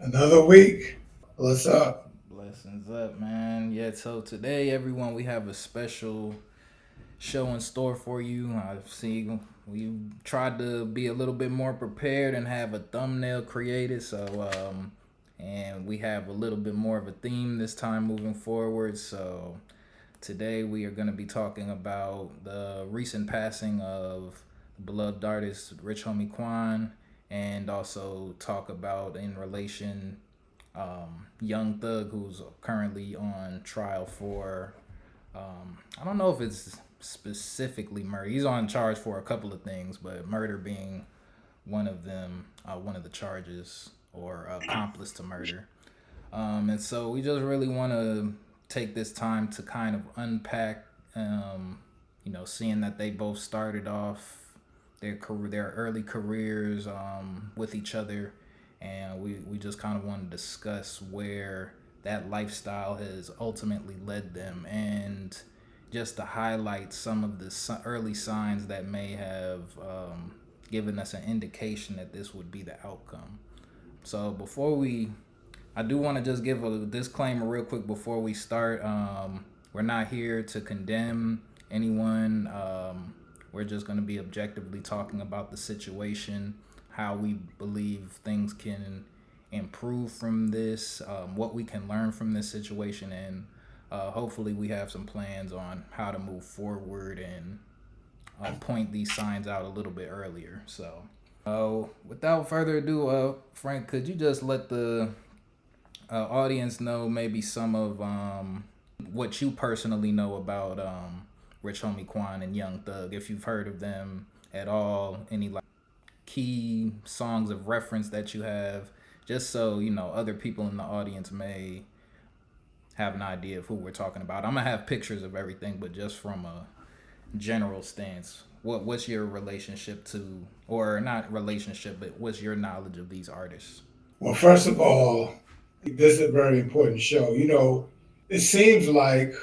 Another week. What's up? Blessings up, man. Yeah, so today, everyone, we have a special show in store for you. I've seen we tried to be a little bit more prepared and have a thumbnail created. And we have a little bit more of a theme this time moving forward. So, today we are going to be talking about the recent passing of beloved artist Rich Homie Quan, and also talk about in relation Young Thug, who's currently on trial for I don't know if it's specifically murder. He's on charge for a couple of things, but murder being one of them, one of the charges, or accomplice to murder. And so we just really want to take this time to kind of unpack, seeing that they both started off their early careers with each other, and we just kind of want to discuss where that lifestyle has ultimately led them, and just to highlight some of the early signs that may have given us an indication that this would be the outcome. So I do want to just give a disclaimer real quick before we start. We're not here to condemn anyone. We're just going to be objectively talking about the situation, how we believe things can improve from this, what we can learn from this situation, and hopefully we have some plans on how to move forward and point these signs out a little bit earlier. So, without further ado, Frank, could you just let the audience know maybe some of what you personally know about Rich Homie Quan and Young Thug, if you've heard of them at all, any like key songs of reference that you have, just so other people in the audience may have an idea of who we're talking about. I'm gonna have pictures of everything, but just from a general stance, what's your relationship to, or not relationship, but what's your knowledge of these artists? Well, first of all, this is a very important show. It seems like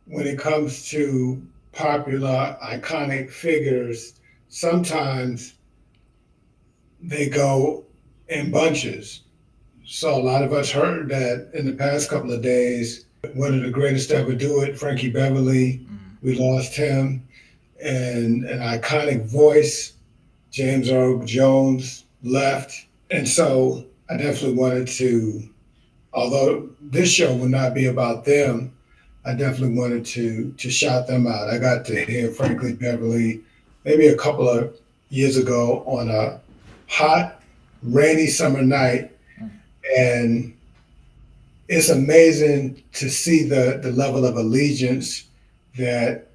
when it comes to popular, iconic figures, sometimes they go in bunches. So a lot of us heard that in the past couple of days. One of the greatest to ever do it, Frankie Beverly, Mm. we lost him, and an iconic voice, James Earl Jones, left. And so I definitely wanted to, although this show would not be about them, I definitely wanted to shout them out. I got to hear Frankie Beverly maybe a couple of years ago on a hot, rainy summer night, Mm. and it's amazing to see the level of allegiance that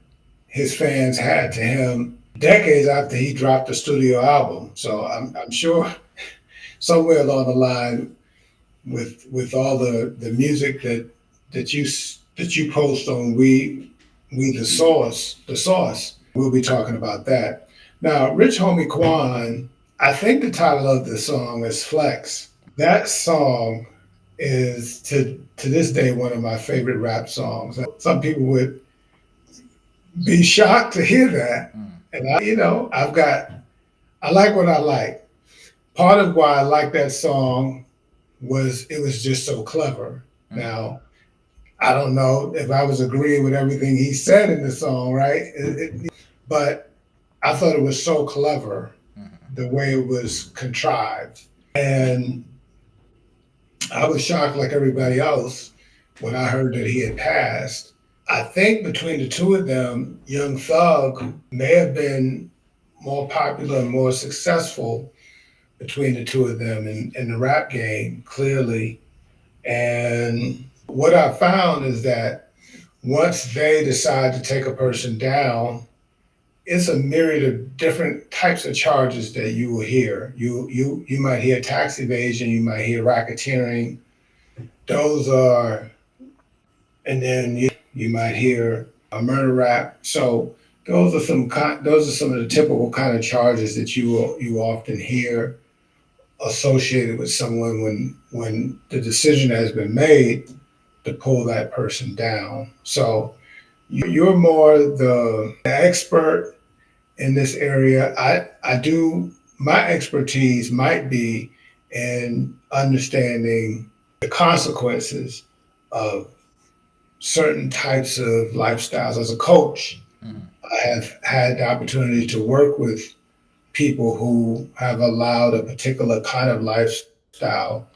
his fans had to him decades after he dropped the studio album. So I'm sure somewhere along the line, with all the music that you post on we the source, we'll be talking about that. Now, Rich Homie Quan, I think the title of the song is Flex. That song is to this day one of my favorite rap songs. Some people would be shocked to hear that, Mm. and I like what I like. Part of why I like that song was it was just so clever. Mm. Now, I don't know if I was agreeing with everything he said in the song, right? But I thought it was so clever Mm. the way it was contrived. And I was shocked, like everybody else, when I heard that he had passed. I think between the two of them, Young Thug may have been more popular and more successful between the two of them in the rap game, clearly. And what I found is that once they decide to take a person down, it's a myriad of different types of charges that you will hear. You might hear tax evasion, you might hear racketeering. Those are, and then you might hear a murder rap. So those are some of the typical kind of charges that you often hear associated with someone when the decision has been made to pull that person down. So you're more the expert in this area. I do, my expertise might be in understanding the consequences of certain types of lifestyles. As a coach, Mhm. I have had the opportunity to work with people who have allowed a particular kind of lifestyle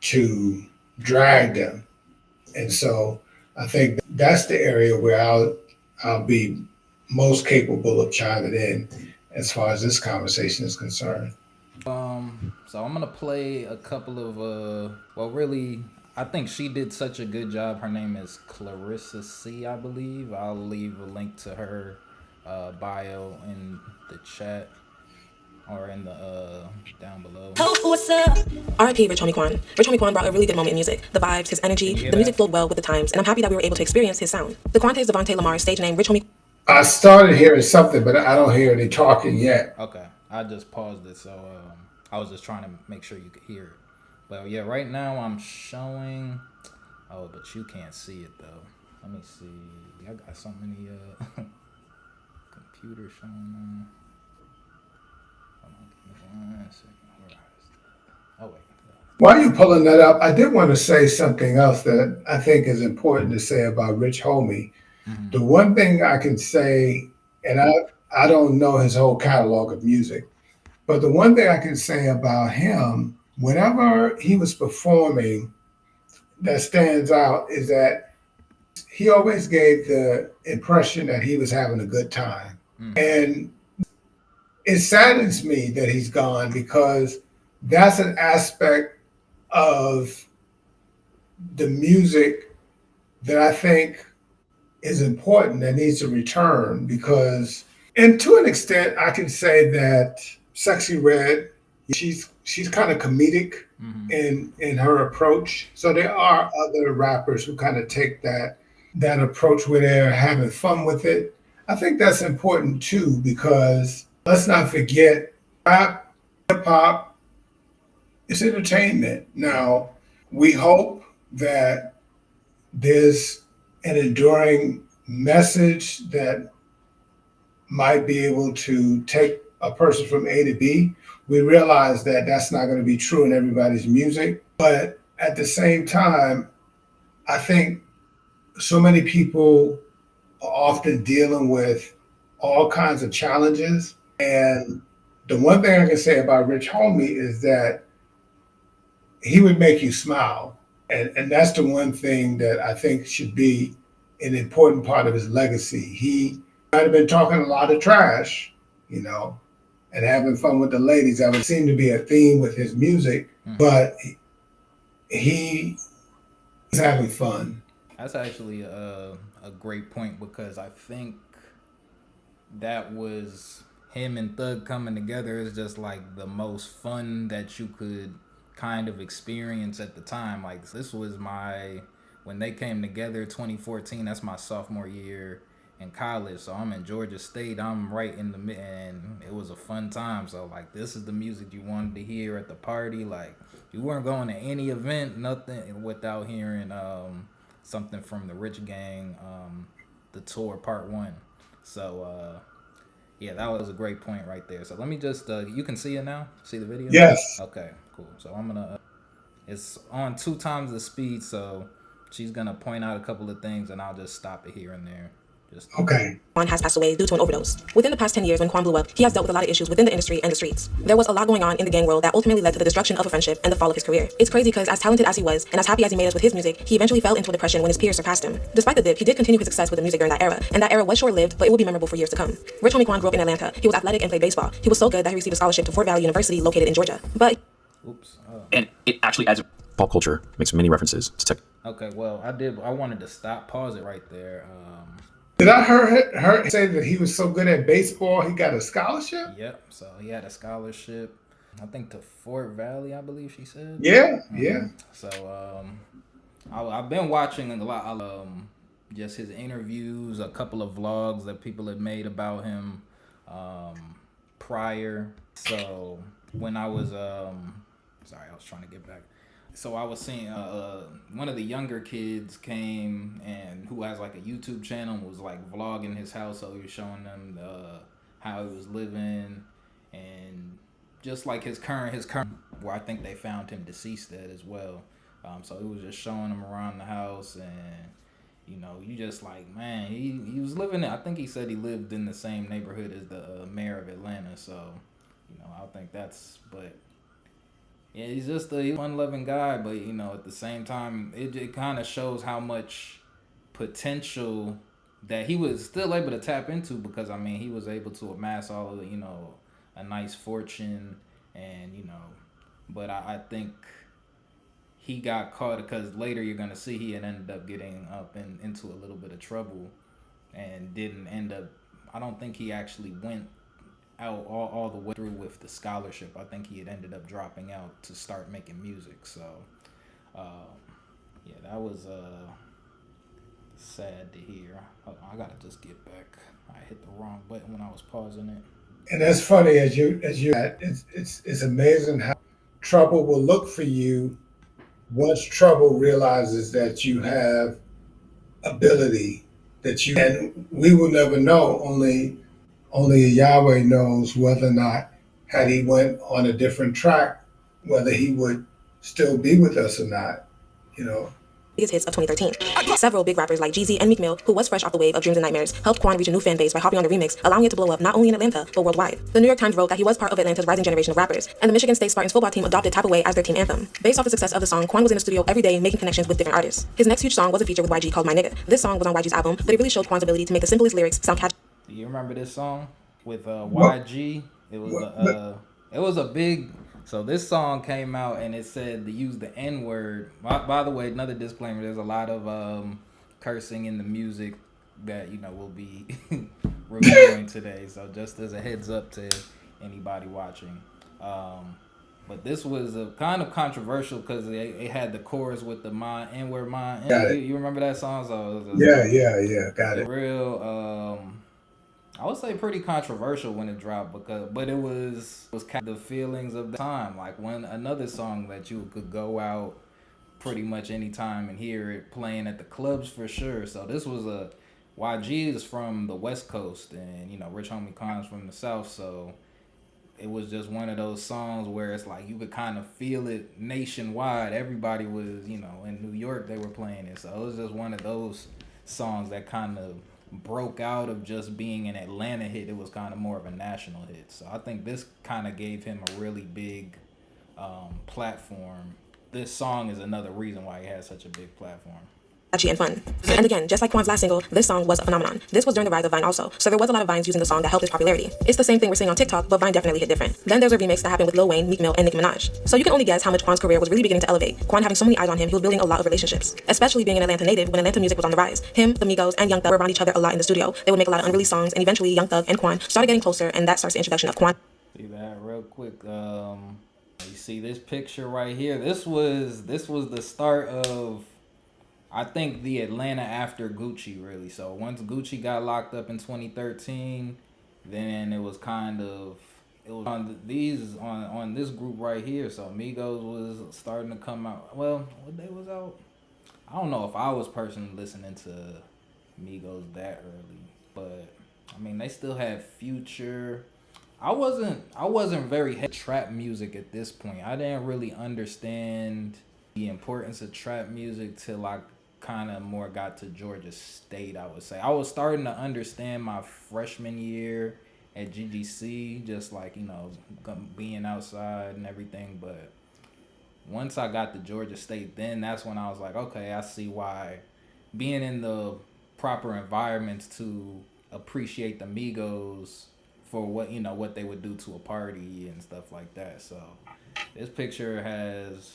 to drag them. And so I think that's the area where I'll be most capable of chiming in as far as this conversation is concerned. So I'm gonna play a couple of well, really, I think she did such a good job. Her name is Clarissa C, I believe. I'll leave a link to her bio in the chat or in the down below. Oh, what's up? R.I.P. Rich Homie Quan. Rich Homie Quan brought a really good moment in music. The vibes, his energy, Can you hear the music that? flowed well with the times, and I'm happy that we were able to experience his sound. The Quante's Devontae Lamar's stage name, Rich Homie. I started hearing something, but I don't hear any talking yet. Okay, I just paused it, so I was just trying to make sure you could hear it. But yeah, right now I'm showing. Oh, but you can't see it though. Let me see. I got so many computers showing. Hold on, give me 1 second. Where is that? Oh wait. While you're pulling that up, I did want to say something else that I think is important to say about Rich Homie. Mm-hmm. The one thing I can say, and I don't know his whole catalog of music, but the one thing I can say about him, whenever he was performing, that stands out is that he always gave the impression that he was having a good time. Mm-hmm. And it saddens me that he's gone because that's an aspect of the music that I think is important that needs to return because, and to an extent, I can say that Sexy Red, she's kind of comedic Mm-hmm. in her approach. So there are other rappers who kind of take that approach where they're having fun with it. I think that's important too because let's not forget rap, hip hop, it's entertainment. Now we hope that there's an enduring message that might be able to take a person from A to B. We realize that that's not going to be true in everybody's music. But at the same time, I think so many people are often dealing with all kinds of challenges. And the one thing I can say about Rich Homie is that he would make you smile. And that's the one thing that I think should be an important part of his legacy. He might have been talking a lot of trash, you know, and having fun with the ladies. That would seem to be a theme with his music, Mm-hmm. but he was having fun. That's actually a great point because I think that was him and Thug coming together is just like the most fun that you could kind of experience at the time. Like this was my when they came together 2014, that's my sophomore year in college. So I'm in Georgia State. I'm right in the mid and it was a fun time. So like this is the music you wanted to hear at the party. Like you weren't going to any event, nothing without hearing something from the Rich Gang, the tour part 1. So yeah, that was a great point right there. So let me just you can see it now. See the video? Yes. Okay, cool. So I'm gonna. It's on 2 times the speed, so she's gonna point out a couple of things, and I'll just stop it here and there. Just Okay. Quan has passed away due to an overdose. Within the past 10 years, when Quan blew up, he has dealt with a lot of issues within the industry and the streets. There was a lot going on in the gang world that ultimately led to the destruction of a friendship and the fall of his career. It's crazy because as talented as he was, and as happy as he made us with his music, he eventually fell into a depression when his peers surpassed him. Despite the dip, he did continue his success with the music during that era, and that era was short-lived, but it will be memorable for years to come. Rich Homie Quan grew up in Atlanta. He was athletic and played baseball. He was so good that he received a scholarship to Fort Valley University located in Georgia. But oops. And it actually, as pop culture, makes many references to tech. Okay. Well, I did. I wanted to pause it right there. Did I hear her say that he was so good at baseball he got a scholarship? Yep. So he had a scholarship. I think to Fort Valley, I believe she said. Yeah, yeah. So I've been watching a lot. Just his interviews, a couple of vlogs that people had made about him prior. So when I was sorry, I was trying to get back. So I was seeing one of the younger kids came and who has like a YouTube channel was like vlogging his house. So he was showing them how he was living and just like his current where I think they found him deceased at as well. So it was just showing him around the house, and you just like, man, he was living in, I think he said he lived in the same neighborhood as the mayor of Atlanta. So, I think that's, but yeah, he's just a fun-loving guy. But at the same time, it kind of shows how much potential that he was still able to tap into, because I mean he was able to amass all of a nice fortune, and but I think he got caught, because later you're gonna see he had ended up getting up into a little bit of trouble, and didn't end up. I don't think he actually went out all the way through with the scholarship. I think he had ended up dropping out to start making music. So yeah, that was sad to hear. Hold on, I gotta just get back. I hit the wrong button when I was pausing it. And that's funny it's amazing how trouble will look for you once trouble realizes that you have ability that you and we will never know. Only Yahweh knows whether or not had he went on a different track, whether he would still be with us or not. You know, Biggest hits of 2013. Several big rappers like Jeezy and Meek Mill, who was fresh off the wave of Dreams and Nightmares, helped Quan reach a new fan base by hopping on a remix, allowing it to blow up not only in Atlanta, but worldwide. The New York Times wrote that he was part of Atlanta's rising generation of rappers, and the Michigan State Spartans football team adopted Tap Away as their team anthem. Based off the success of the song, Quan was in the studio every day making connections with different artists. His next huge song was a feature with YG called My Nigga. This song was on YG's album, but it really showed Quan's ability to make the simplest lyrics sound catchy. Do you remember this song with YG? It was a big. So this song came out and it said to use the N word. By the way, another disclaimer: there's a lot of cursing in the music that we'll be reviewing today. So just as a heads up to anybody watching. But this was a kind of controversial because it had the chorus with the my N word my N. You remember that song? So yeah, got it. Real. I would say pretty controversial when it dropped, but it was kind of the feelings of the time, like when another song that you could go out pretty much any time and hear it playing at the clubs for sure. So this was YG is from the West Coast, and Rich Homie Quan's from the South, so it was just one of those songs where it's like you could kind of feel it nationwide. Everybody was in New York they were playing it, so it was just one of those songs that kind of broke out of just being an Atlanta hit. It was kind of more of a national hit. So I think this kind of gave him a really big platform. This song is another reason why he has such a big platform. And fun. And again, just like Quan's last single, this song was a phenomenon. This was during the rise of Vine also, so there was a lot of Vines using the song that helped its popularity. It's the same thing we're seeing on TikTok, but Vine definitely hit different. Then there's a remix that happened with Lil Wayne, Meek Mill, and Nicki Minaj. So you can only guess how much Quan's career was really beginning to elevate. Quan having so many eyes on him, he was building a lot of relationships. Especially being an Atlanta native when Atlanta music was on the rise. Him, the Migos, and Young Thug were around each other a lot in the studio. They would make a lot of unreleased songs, and eventually Young Thug and Quan started getting closer, and that starts the introduction of Quan. See that real quick. You see this picture right here. This was the start of, I think, the Atlanta after Gucci, really. So once Gucci got locked up in 2013, then it was on this group right here. So Migos was starting to come out. Well, what day was out? I don't know if I was personally listening to Migos that early, but I mean they still had Future. I wasn't very heavy trap music at this point. I didn't really understand the importance of trap music till I kind of more got to Georgia State, I would say. I was starting to understand my freshman year at GGC, just like, being outside and everything. But once I got to Georgia State, then that's when I was like, okay, I see why being in the proper environments to appreciate the Migos for what they would do to a party and stuff like that. So this picture has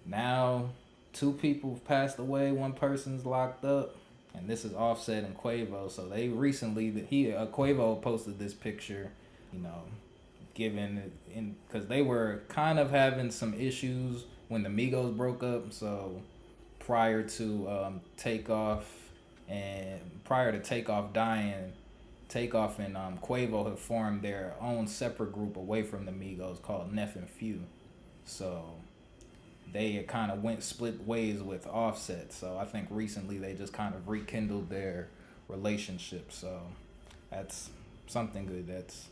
now 2 people passed away, 1 person's locked up, and this is Offset and Quavo. So they recently Quavo posted this picture, given in because they were kind of having some issues when the Migos broke up. So prior to Takeoff dying, Takeoff and Quavo have formed their own separate group away from the Migos called Neff and Few. So they kind of split ways with Offset. So I think recently they just kind of rekindled their relationship. So that's something good that's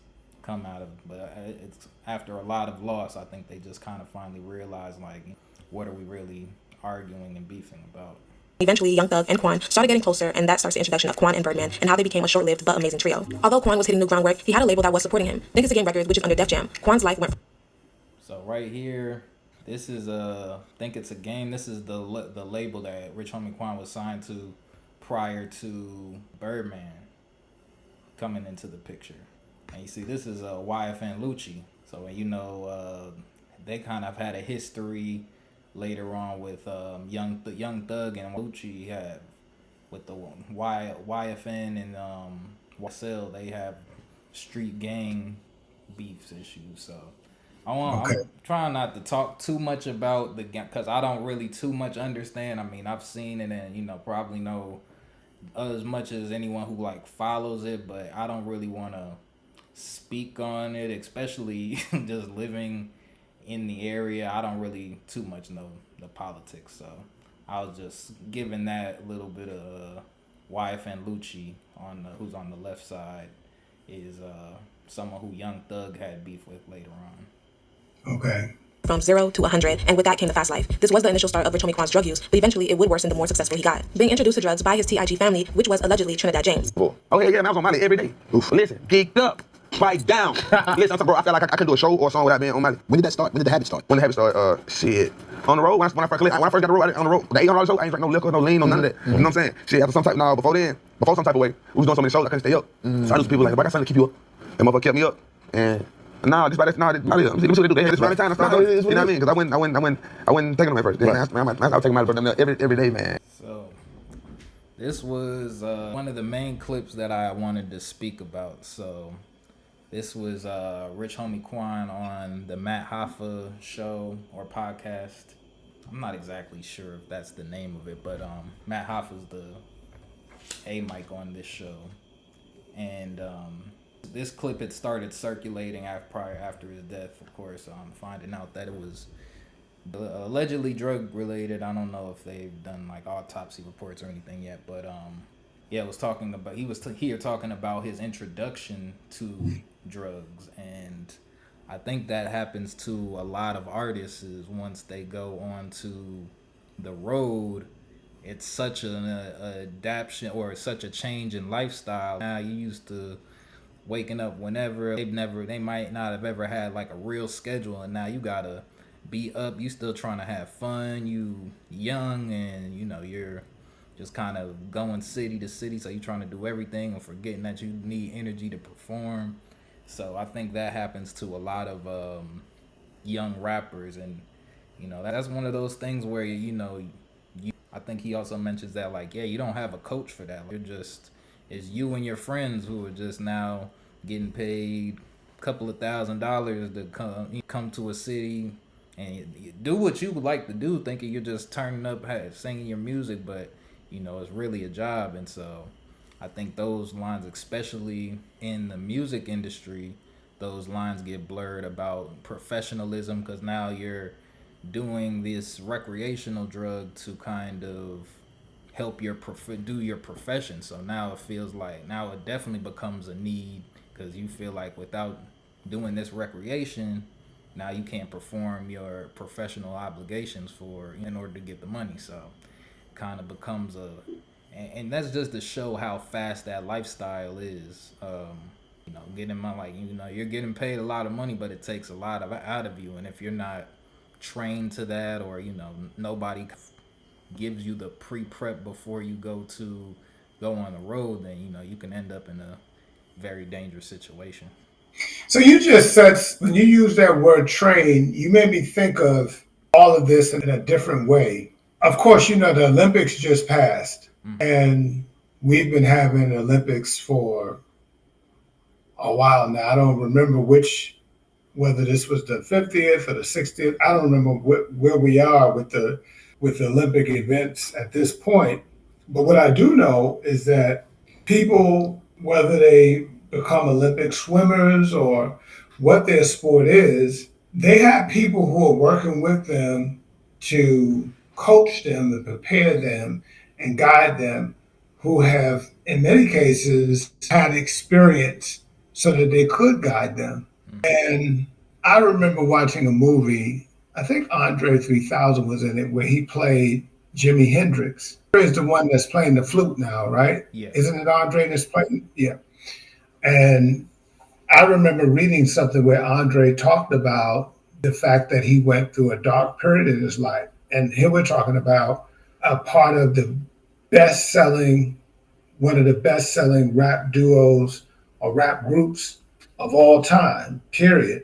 come out of. But it's after a lot of loss, I think they just kind of finally realized, like, what are we really arguing and beefing about? Eventually, Young Thug and Quan started getting closer, and that starts the introduction of Quan and Birdman and how they became a short-lived but amazing trio. Although Quan was hitting new groundwork, he had a label that was supporting him, Think It's a Game Records, which is under Def Jam. Quan's life went. So right here, this is Think It's a Game. This is the label that Rich Homie Quan was signed to prior to Birdman coming into the picture. And you see, this is YFN Lucci. So they kind of had a history later on with Young Thug and Lucci have with the YFN and YSL. They have street gang beefs issues. So I'm trying not to talk too much about the game because I don't really too much understand. I mean, I've seen it and probably know as much as anyone who like follows it, but I don't really want to speak on it, especially just living in the area. I don't really too much know the politics, so I was just giving that little bit of YFN Lucci who's on the left side is someone who Young Thug had beef with later on. Okay. From 0 to 100, and with that came the fast life. This was the initial start of Rich Homie Quan's drug use, but eventually it would worsen the more successful he got. Being introduced to drugs by his TIG family, which was allegedly Trinidad James. Oh yeah, man, I was on Molly every day. Oof. Listen, geeked up, bite down. Listen, bro, I feel like I couldn't do a show or a song without being on Molly. When did that start? When did the habit start? When the habit started, shit. On the road, when I first got the road, on the road, the $800 show, I ain't drink no liquor, no lean, no none of that. You know what I'm saying? Shit, after some type, before some type of way, we was doing so many shows, I couldn't stay up. So I just people like, I got something to keep you up. And motherfucker kept me up. And let me see what they do. They had this around the time. You know what I mean? Because I went taking them at first. Then I was taking my brother every day, man. So this was one of the main clips that I wanted to speak about. So this was Rich Homie Quan on the Matt Hoffa show or podcast. I'm not exactly sure if that's the name of it, but Matt Hoffa's the A-Mike on this show. And this clip had started circulating after his death, of course, finding out that it was allegedly drug related. I don't know if they've done like autopsy reports or anything yet, but it was talking about talking about his introduction to drugs, and I think that happens to a lot of artists is once they go on to the road, it's such an adaptation or such a change in lifestyle. Now you used to waking up whenever, they might not have ever had like a real schedule, and now you gotta be up, you still trying to have fun, you young, and you're just kind of going city to city, so you're trying to do everything and forgetting that you need energy to perform. So I think that happens to a lot of young rappers, and that's one of those things where I think he also mentions that like, yeah, you don't have a coach for that. It's you and your friends who are just now getting paid a couple of $1,000s to come to a city and do what you would like to do, thinking you're just turning up, singing your music, but it's really a job. And so I think those lines, especially in the music industry, those lines get blurred about professionalism, because now you're doing this recreational drug to kind of help do your profession. So now it feels like it definitely becomes a need, because you feel like without doing this recreation, now you can't perform your professional obligations in order to get the money. So kind of becomes and that's just to show how fast that lifestyle is. You're getting paid a lot of money, but it takes a lot out of you, and if you're not trained to that, or nobody gives you the pre-prep before you go on the road, then you can end up in a very dangerous situation. So you just said, when you use that word train, you made me think of all of this in a different way. Of course, the Olympics just passed, and we've been having Olympics for a while now. I don't remember whether this was the 50th or the 60th. I don't remember where we are with the Olympic events at this point. But what I do know is that people, whether they become Olympic swimmers or what their sport is, they have people who are working with them to coach them and prepare them and guide them, who have, in many cases, had experience so that they could guide them. And I remember watching a movie, I think Andre 3000 was in it, where he played Jimi Hendrix. Andre is the one that's playing the flute now, right? Yes. Isn't it Andre that's playing? Yeah. And I remember reading something where Andre talked about the fact that he went through a dark period in his life. And here we're talking about a part of the best selling, one of the best selling rap duos or rap groups of all time, period.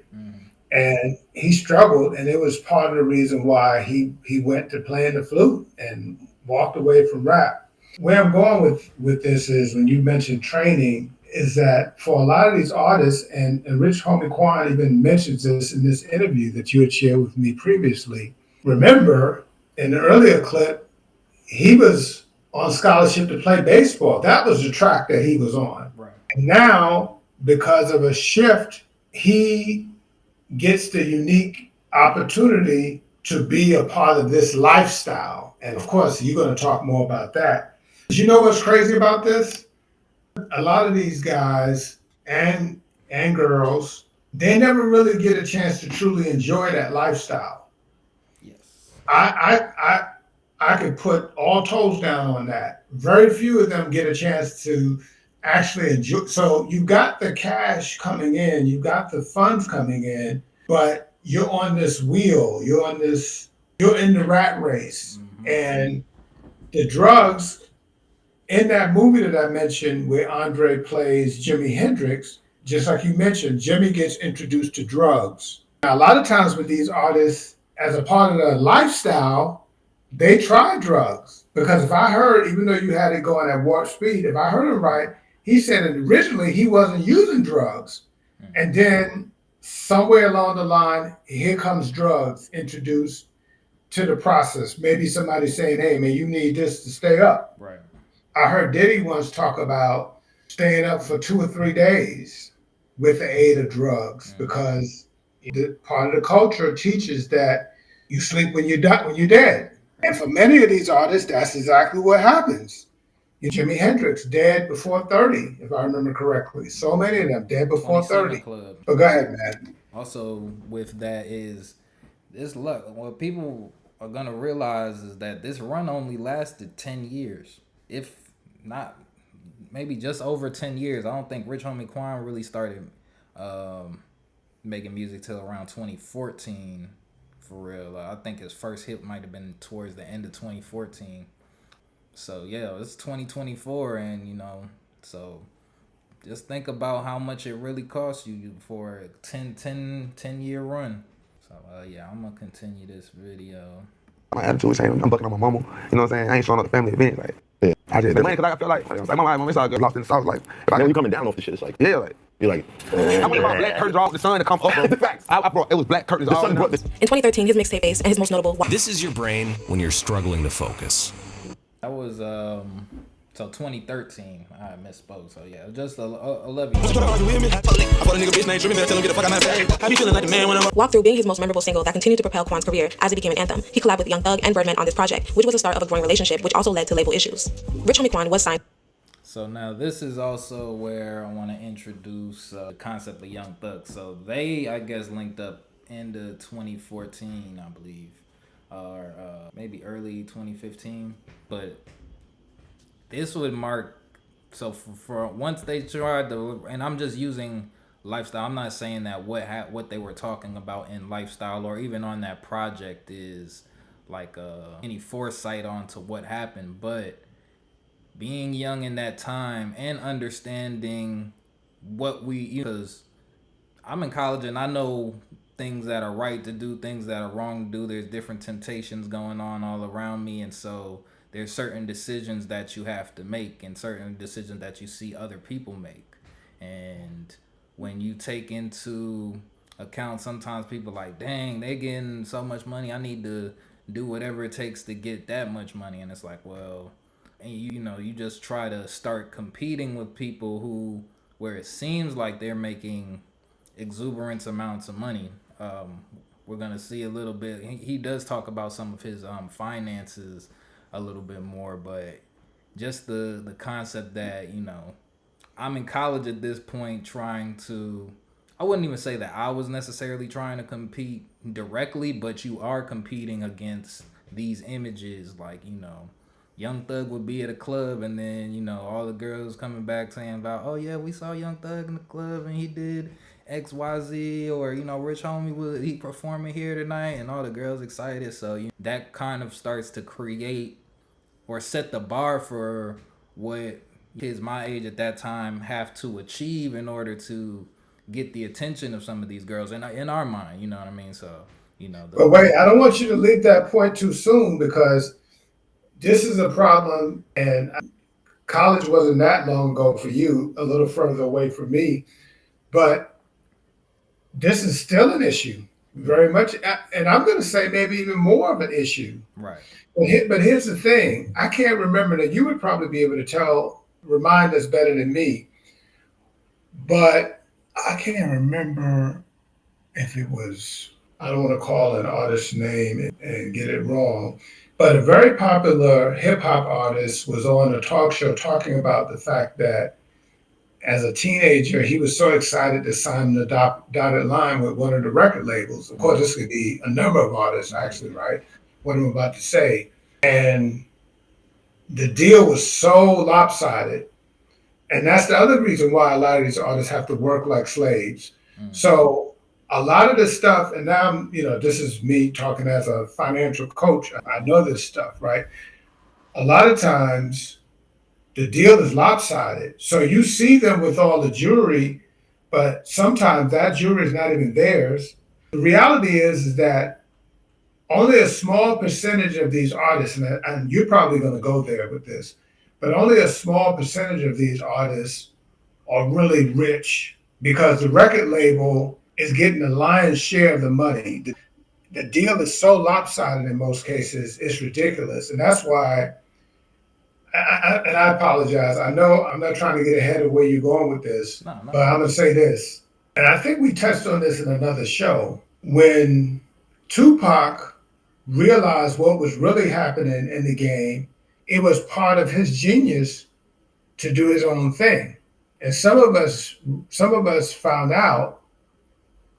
And he struggled, and it was part of the reason why he went to playing the flute and walked away from rap. Where I'm going with this is when you mentioned training, is that for a lot of these artists, and Rich Homie Quan even mentions this in this interview that you had shared with me previously. Remember, in the earlier clip, he was on scholarship to play baseball. That was the track that he was on. Right. And now, because of a shift, he gets the unique opportunity to be a part of this lifestyle. And of course, you're going to talk more about that. You know what's crazy about this? A lot of these guys and girls, they never really get a chance to truly enjoy that lifestyle. Yes. I could put all toes down on that. Very few of them get a chance to actually enjoy. So you got the cash coming in, you got the funds coming in, but you're on this wheel, you're in the rat race. And the drugs in that movie that I mentioned where Andre plays Jimi Hendrix, just like you mentioned, Jimmy gets introduced to drugs. Now, a lot of times with these artists, as a part of their lifestyle, they try drugs. Because if I heard, even though you had it going at warp speed, if I heard him right, he said that originally he wasn't using drugs. And then somewhere along the line, here comes drugs introduced to the process. Maybe somebody saying, hey, man, you need this to stay up. Right. I heard Diddy once talk about staying up for 2 or 3 days with the aid of drugs because part of the culture teaches that you sleep when you're dead. And for many of these artists, that's exactly what happens. Jimi Hendrix dead before 30, if I remember correctly. So many of them dead before 30. Club. But go ahead, man. Also, with that is this luck. What people are gonna realize is that this run only lasted 10 years, if not maybe just over 10 years. I don't think Rich Homie Quan really started making music till around 2014 for real. I think his first hit might have been towards the end of 2014. So yeah, it's 2024, and so just think about how much it really costs you for a 10 year run. So yeah, I'm gonna continue this video. My attitude is saying I'm bucking on my mama. You know what I'm saying? I ain't showing up to family events. Like, yeah. I just the money because I feel like my mom is all lost in the south. Like, if Now you coming down off the shit. It's like, yeah, like. you're like, I went about black curtains off the sun to come up. I brought it was black curtains the all sun in brought the this. In 2013, his mixtape Ace and his most notable This is your brain when you're struggling to focus. That was so 2013. I misspoke. So yeah, just 11 years. Walk Through being his most memorable single that continued to propel Quan's career as it became an anthem. He collabed with Young Thug and Birdman on this project, which was the start of a growing relationship, which also led to label issues. Rich Homie Quan was signed. So now this is also where I want to introduce the concept of Young Thug. So they, I guess, linked up into 2014, I believe, or maybe early 2015. But this would mark, so for once they tried to, and I'm just using lifestyle. I'm not saying that what they were talking about in lifestyle or even on that project is like any foresight onto what happened, but being young in that time and understanding what because I'm in college and I know things that are right to do, things that are wrong to do. There's different temptations going on all around me, and so there's certain decisions that you have to make and certain decisions that you see other people make. And when you take into account, sometimes people like, dang, they getting so much money, I need to do whatever it takes to get that much money. And it's like, well, and you just try to start competing with people where it seems like they're making exuberant amounts of money. We're gonna see a little bit. He does talk about some of his finances a little bit more, but just the concept that I'm in college at this point trying to, I wouldn't even say that I was necessarily trying to compete directly, but you are competing against these images. Like, Young Thug would be at a club, and then, all the girls coming back saying about, oh yeah, we saw Young Thug in the club and he did XYZ, or, Rich Homie, he performing here tonight, and all the girls excited. So that kind of starts to create or set the bar for what kids my age at that time have to achieve in order to get the attention of some of these girls in our mind. You know what I mean? So But wait, I don't want you to leave that point too soon, because this is a problem, and college wasn't that long ago for you, a little further away from me, but this is still an issue, very much, and I'm going to say maybe even more of an issue. right. But here's the thing: I can't remember that. You would probably be able to remind us better than me, but I can't remember if it was. I don't want to call an artist's name and get it wrong, but a very popular hip hop artist was on a talk show talking about the fact that as a teenager, he was so excited to sign the dotted line with one of the record labels. Of course, this could be a number of artists, actually, right? What I'm about to say. And the deal was so lopsided. And that's the other reason why a lot of these artists have to work like slaves. So a lot of this stuff, and now this is me talking as a financial coach. I know this stuff, right? A lot of times the deal is lopsided. So you see them with all the jewelry, but sometimes that jewelry is not even theirs. The reality is that only a small percentage of these artists, and you're probably going to go there with this, but only a small percentage of these artists are really rich, because the record label is getting the lion's share of the money. The deal is so lopsided in most cases, it's ridiculous. And that's why, and I apologize. I know I'm not trying to get ahead of where you're going with this, No. but I'm going to say this. And I think we touched on this in another show. When Tupac realized what was really happening in the game, it was part of his genius to do his own thing. And some of us found out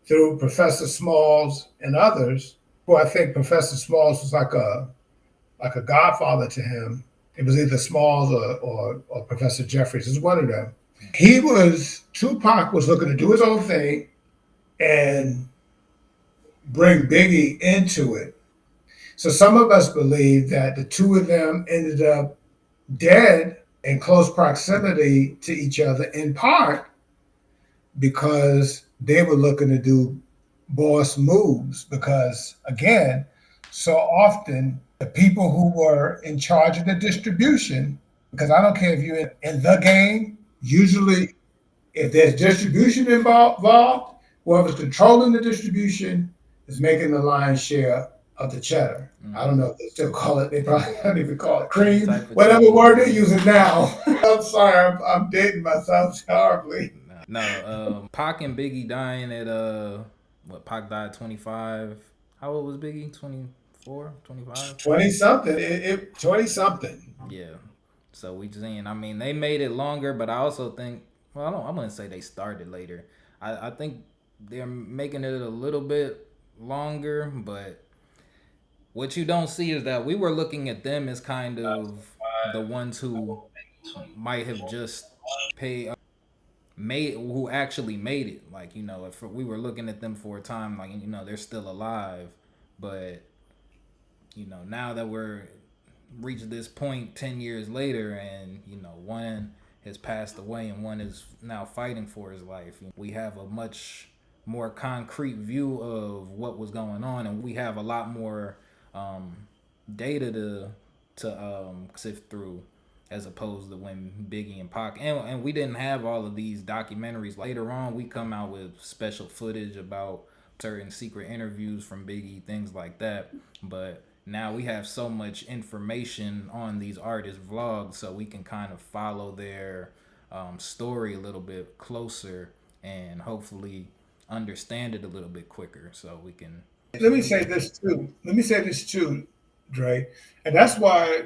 through Professor Smalls and others, who I think Professor Smalls was like a godfather to him. It was either Smalls or Professor Jeffries. It's one of them. Tupac was looking to do his own thing and bring Biggie into it. So some of us believe that the two of them ended up dead in close proximity to each other, in part because they were looking to do boss moves. Because again, so often the people who were in charge of the distribution, because I don't care if you're in the game, usually if there's distribution involved, whoever's controlling the distribution is making the lion's share of the cheddar. I don't know if they still call it, they probably don't even call it cream, whatever word they're using now. I'm sorry, I'm dating myself horribly. Pac and Biggie dying at, Pac died 25. How old was Biggie? 24, 25? 20 something, 20 something. Yeah. So we saying, they made it longer, but I also think, I wouldn't say they started later. I think they're making it a little bit longer, but what you don't see is that we were looking at them as kind of the ones who might have just who actually made it. Like, if we were looking at them for a time, like, they're still alive, but now that we're reached this point 10 years later, and one has passed away and one is now fighting for his life, we have a much more concrete view of what was going on, and we have a lot more data to sift through, as opposed to when Biggie and Pac, and we didn't have all of these documentaries. Later on, we come out with special footage about certain secret interviews from Biggie, things like that. But now we have so much information on these artists' vlogs, so we can kind of follow their story a little bit closer and hopefully understand it a little bit quicker, so we can. Let me say this too, Dre, and that's why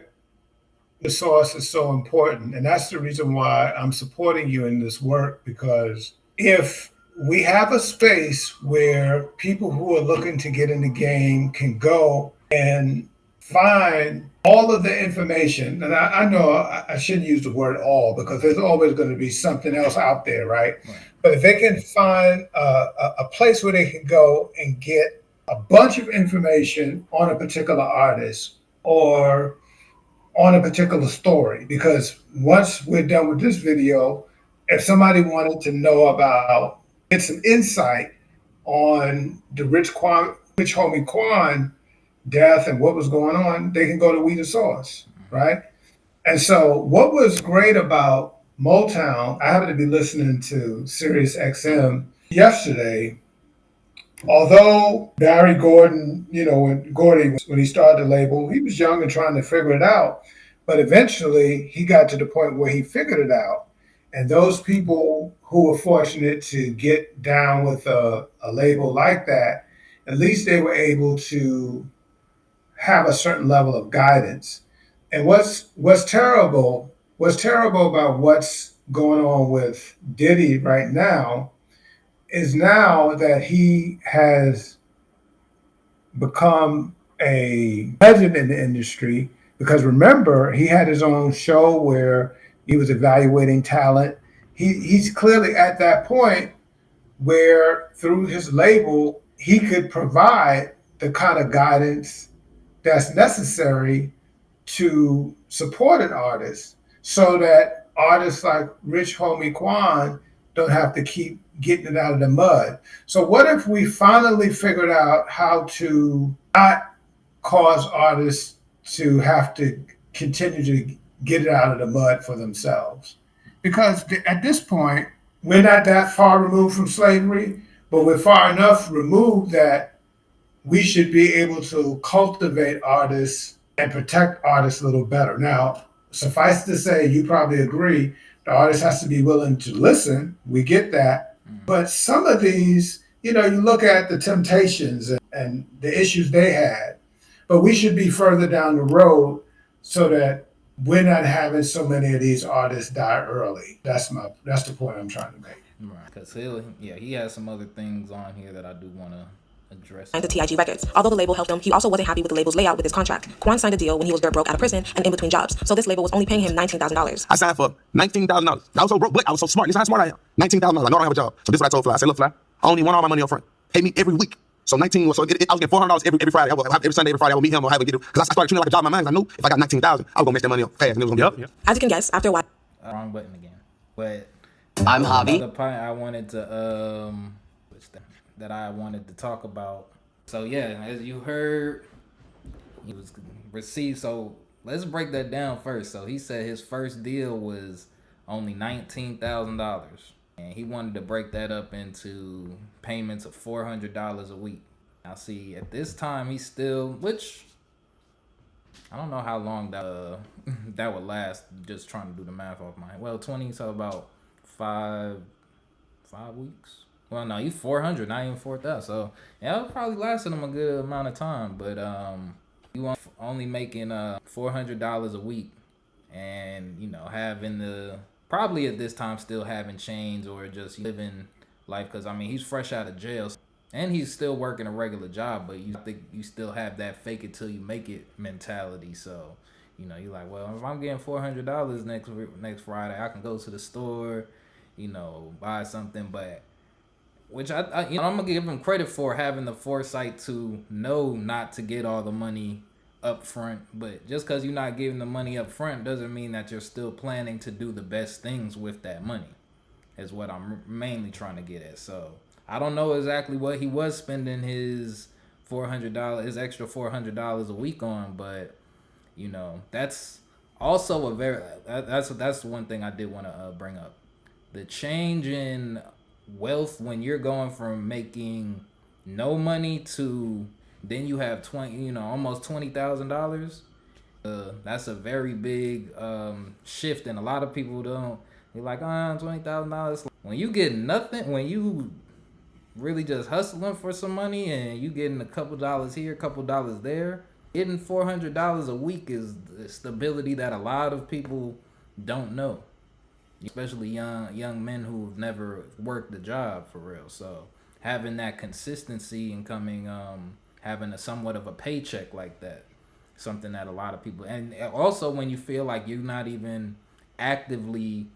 the source is so important. And that's the reason why I'm supporting you in this work, because if we have a space where people who are looking to get in the game can go and find all of the information, and I know I shouldn't use the word all because there's always going to be something else out there, right? But if they can find a place where they can go and get a bunch of information on a particular artist or on a particular story, because once we're done with this video, if somebody wanted to know about, get some insight on the Rich Homie Quan death and what was going on, they can go to We the Source, right? And so, what was great about Motown, I happened to be listening to Sirius XM yesterday. Although Barry Gordon, when he started the label, he was young and trying to figure it out. But eventually, he got to the point where he figured it out. And those people who were fortunate to get down with a label like that, at least they were able to have a certain level of guidance. And what's terrible about what's going on with Diddy right now is now that he has become a legend in the industry. Because remember, he had his own show where he was evaluating talent. He's clearly at that point where through his label, he could provide the kind of guidance that's necessary to support an artist so that artists like Rich Homie Quan don't have to keep getting it out of the mud. So what if we finally figured out how to not cause artists to have to continue to get it out of the mud for themselves? Because at this point, we're not that far removed from slavery, but we're far enough removed that we should be able to cultivate artists and protect artists a little better. Now, suffice to say, you probably agree, the artist has to be willing to listen. We get that. But some of these, you look at the Temptations and the issues they had, but we should be further down the road so that we're not having so many of these artists die early. That's the point I'm trying to make. Right, because he has some other things on here that I do want to address. And to TIG Records. Although the label helped him, he also wasn't happy with the label's layout with his contract. Quan signed a deal when he was dirt broke out of prison and in between jobs, so this label was only paying him $19,000. I signed for $19,000. I was so broke, but I was so smart. Listen how smart I am. $19,000. I know I don't have a job. So this is what I told Fly. I said, look, Fly, I only want all my money up front. Pay me every week. So 19 was so I was getting $400 every Friday. Every Sunday, every Friday, I would meet him or have a get it. Because I started treating it like a job in my mind. I knew if I got 19,000, I was gonna make that money up fast, and it was gonna be. As you can guess, after a while. Wrong button again. But I'm Javi. The point I wanted to that I wanted to talk about. So yeah, as you heard, he was received. So let's break that down first. So he said his first deal was only $19,000. And he wanted to break that up into payments of $400 a week. Now, see, at this time, he's still, which I don't know how long that would last. Just trying to do the math off my head. Well, 20, so about 5 weeks. Well, no, he's 400, not even 4,000. So yeah, it probably lasted him a good amount of time. But you only making $400 a week, and having the. Probably at this time still having chains or just living life, because I mean he's fresh out of jail and he's still working a regular job, but you think you still have that fake it till you make it mentality. So you're like, well, if I'm getting $400 next Friday, I can go to the store, buy something. But which I'm gonna give him credit for having the foresight to know not to get all the money up front, but just because you're not giving the money up front doesn't mean that you're still planning to do the best things with that money, is what I'm mainly trying to get at. So I don't know exactly what he was spending his extra $400 a week on, but that's also that's one thing I did want to bring up. The change in wealth when you're going from making no money to then you have almost $20,000. That's a very big shift, and a lot of people don't. They're like, $20,000. When you get nothing, when you really just hustling for some money, and you getting a couple dollars here, a couple dollars there, Getting $400 a week is the stability that a lot of people don't know, especially young men who've never worked a job for real. So having that consistency and having a somewhat of a paycheck like that, something that a lot of people, and also when you feel like you're not even actively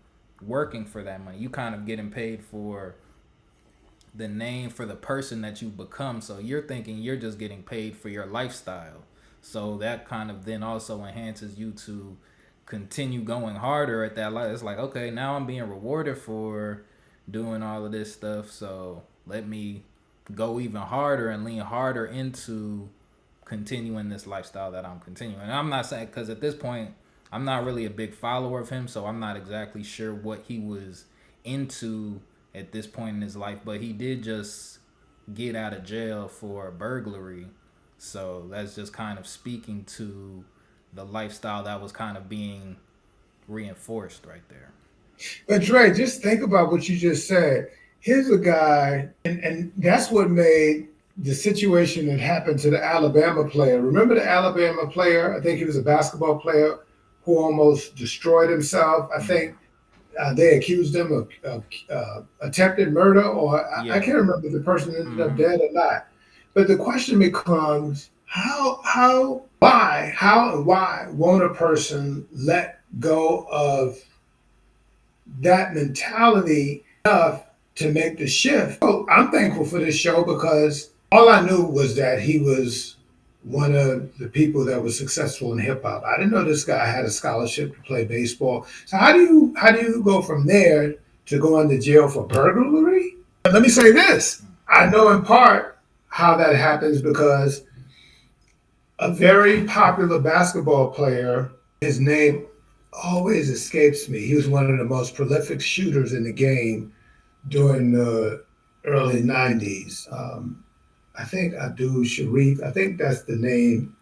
working for that money, you kind of getting paid for the name, for the person that you become. So you're thinking you're just getting paid for your lifestyle. So that kind of then also enhances you to continue going harder at that life. It's like, okay, now I'm being rewarded for doing all of this stuff. So let me go even harder and lean harder into continuing this lifestyle that I'm continuing. And I'm not saying, because at this point, I'm not really a big follower of him, so I'm not exactly sure what he was into at this point in his life. But he did just get out of jail for burglary, so that's just kind of speaking to the lifestyle that was kind of being reinforced right there. But Dre, just think about what you just said. Here's a guy, and that's what made the situation that happened to the Alabama player. Remember the Alabama player? I think he was a basketball player who almost destroyed himself. I think they accused him of attempted murder, or I Yeah. can't remember if the person ended up Mm-hmm. dead or not. But the question becomes, how and why won't a person let go of that mentality enough to make the shift? So I'm thankful for this show because all I knew was that he was one of the people that was successful in hip hop. I didn't know this guy had a scholarship to play baseball. So how do you go from there to going to jail for burglary? And let me say this. I know in part how that happens because a very popular basketball player, his name always escapes me. He was one of the most prolific shooters in the game during the early 90s. I think Abdul Sharif, I think that's the name.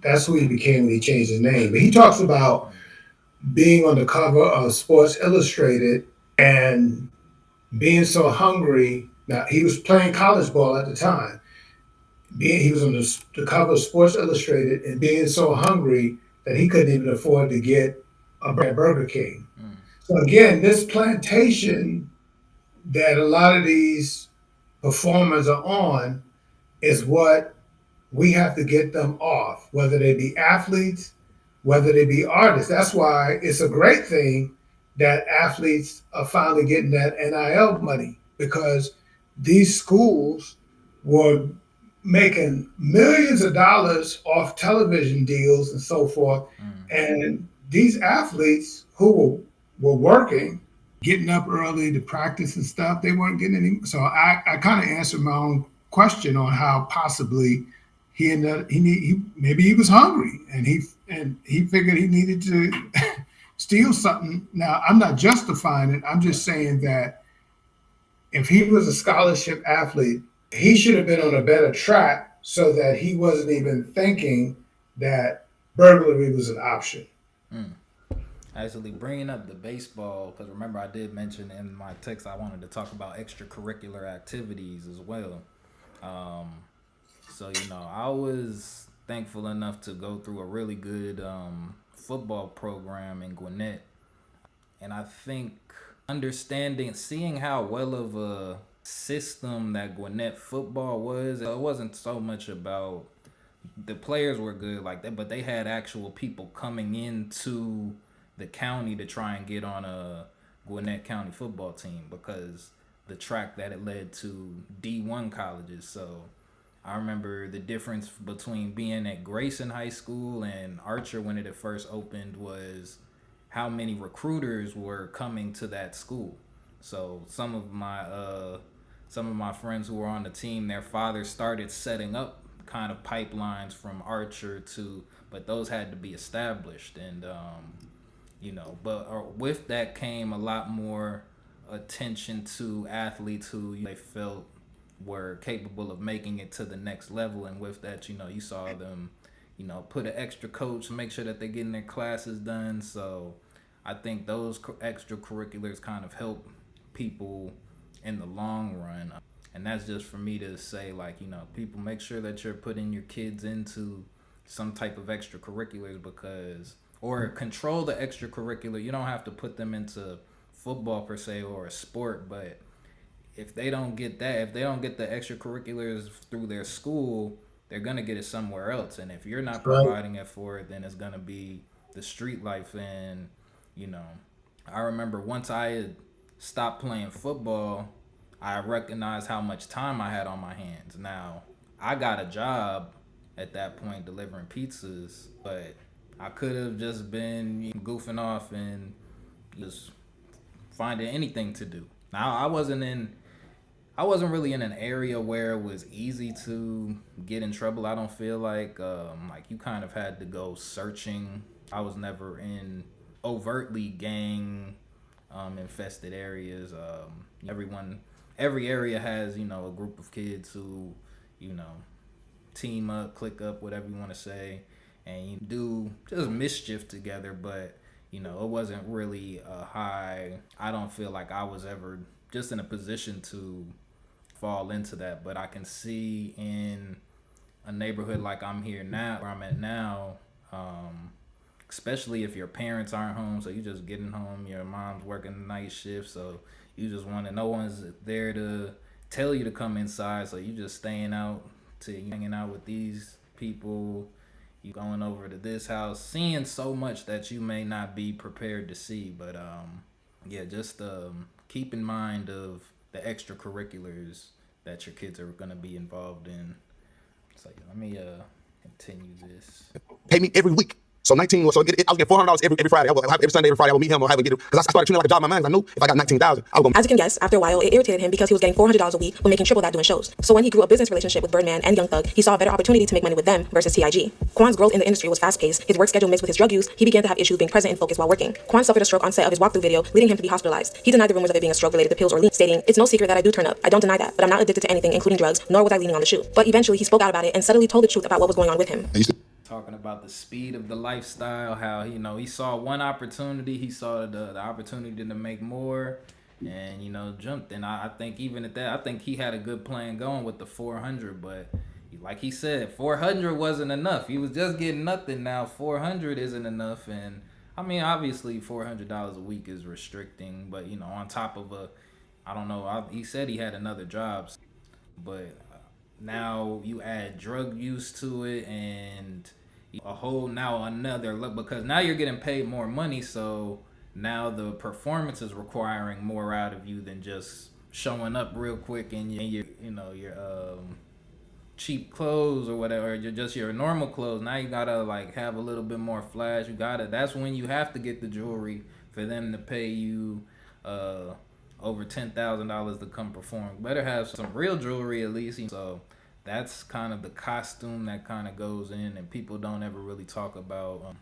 That's who he became when he changed his name. But he talks about being on the cover of Sports Illustrated and being so hungry. Now, he was playing college ball at the time. He was on the cover of Sports Illustrated and being so hungry that he couldn't even afford to get a Burger King. So again, this plantation that a lot of these performers are on is what we have to get them off, whether they be athletes, whether they be artists. That's why it's a great thing that athletes are finally getting that NIL money because these schools were making millions of dollars off television deals and so forth. And these athletes who were working, getting up early to practice and stuff, they weren't getting any. So I kind of answered my own question on how possibly he ended up, maybe he was hungry and he figured he needed to steal something. Now I'm not justifying it. I'm just saying that if he was a scholarship athlete, he should have been on a better track so that he wasn't even thinking that burglary was an option. Actually, bringing up the baseball, because remember I did mention in my text I wanted to talk about extracurricular activities as well. So, I was thankful enough to go through a really good football program in Gwinnett. And I think seeing how well of a system that Gwinnett football was, it wasn't so much about the players were good like that, but they had actual people coming into the county to try and get on a Gwinnett County football team because the track that it led to D1 colleges. So I remember the difference between being at Grayson High School and Archer when it had first opened was how many recruiters were coming to that school. So some of my friends who were on the team, their fathers started setting up kind of pipelines from Archer but those had to be established, and but with that came a lot more attention to athletes who they felt were capable of making it to the next level, and with that, you saw them, put an extra coach, make sure that they're getting their classes done. So I think those extracurriculars kind of help people in the long run. And that's just for me to say, like, people make sure that you're putting your kids into some type of extracurriculars, because, or control the extracurricular. You don't have to put them into football per se or a sport, but if they don't get that, if they don't get the extracurriculars through their school, they're gonna get it somewhere else. And if you're not Right. providing it for it, then it's gonna be the street life. And you know, I remember once I had stopped playing football, I recognized how much time I had on my hands. Now, I got a job at that point delivering pizzas, but I could have just been goofing off and just finding anything to do. Now, I wasn't really in an area where it was easy to get in trouble. I don't feel like you kind of had to go searching. I was never in overtly gang infested areas. Every area has, you know, a group of kids who, you know, team up, click up, whatever you want to say, and you do just mischief together. But you know, it wasn't really a high. I don't feel like I was ever just in a position to fall into that. But I can see in a neighborhood like I'm here now, where I'm at now, especially if your parents aren't home, so you just getting home, your mom's working night shift, so you just want to, no one's there to tell you to come inside, so you just staying out to hanging out with these people, you going over to this house, seeing so much that you may not be prepared to see. But yeah, just keep in mind of the extracurriculars that your kids are going to be involved in. So let me continue this. Pay me every week. So 19, so I was getting $400 every Friday. Every Sunday, every Friday, I would meet him or have him get it. Because I started treating it like a job in my mind. I knew if I got 19,000, I was going to. As you can guess, after a while, it irritated him because he was getting $400 a week but making triple that doing shows. So when he grew a business relationship with Birdman and Young Thug, he saw a better opportunity to make money with them versus TIG. Quan's growth in the industry was fast-paced. His work schedule mixed with his drug use, he began to have issues being present and focused while working. Quan suffered a stroke on set of his walkthrough video, leading him to be hospitalized. He denied the rumors of it being a stroke related to pills or lean, stating, "It's no secret that I do turn up. I don't deny that, but I'm not addicted to anything, including drugs, nor was I leaning on the shoe." But eventually, he spoke out about it and subtly told the truth about what was going on with him. Talking about the speed of the lifestyle, how, you know, he saw one opportunity, he saw the opportunity to make more, and, you know, jumped. And I think even at that, I think he had a good plan going with the 400, but like he said, 400 wasn't enough. He was just getting nothing. Now 400 isn't enough. And I mean, obviously $400 a week is restricting, but, you know, on top of I don't know, he said he had another job, but now you add drug use to it and another look, because now you're getting paid more money, so now the performance is requiring more out of you than just showing up real quick and your cheap clothes or whatever, just your normal clothes. Now you gotta like have a little bit more flash. That's when you have to get the jewelry for them to pay you over $10,000 to come perform. Better have some real jewelry at least. So that's kind of the costume that kind of goes in, and people don't ever really talk about.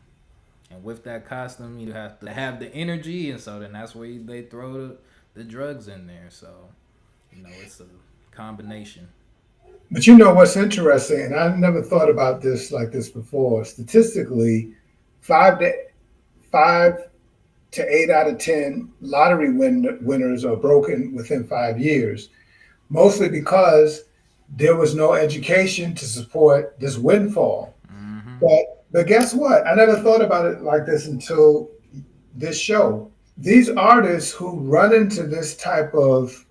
And with that costume, you have to have the energy, and so then that's where they throw the drugs in there. So, you know, it's a combination. But you know what's interesting, and I've never thought about this like this before. Statistically, 5 to 8 out of 10 lottery winners are broken within 5 years, mostly because there was no education to support this windfall. Mm-hmm. But guess what? I never thought about it like this until this show. These artists who run into this type of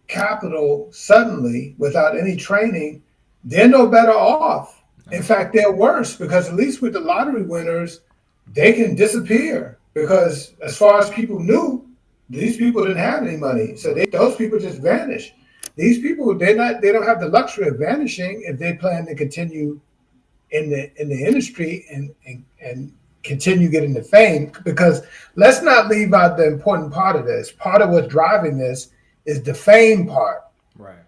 capital suddenly without any training, they're no better off. In fact, they're worse, because at least with the lottery winners, they can disappear, because as far as people knew, these people didn't have any money. So those people just vanish. These people, they don't have the luxury of vanishing if they plan to continue in the industry and continue getting the fame. Because let's not leave out the important part of this. Part of what's driving this is the fame part, right?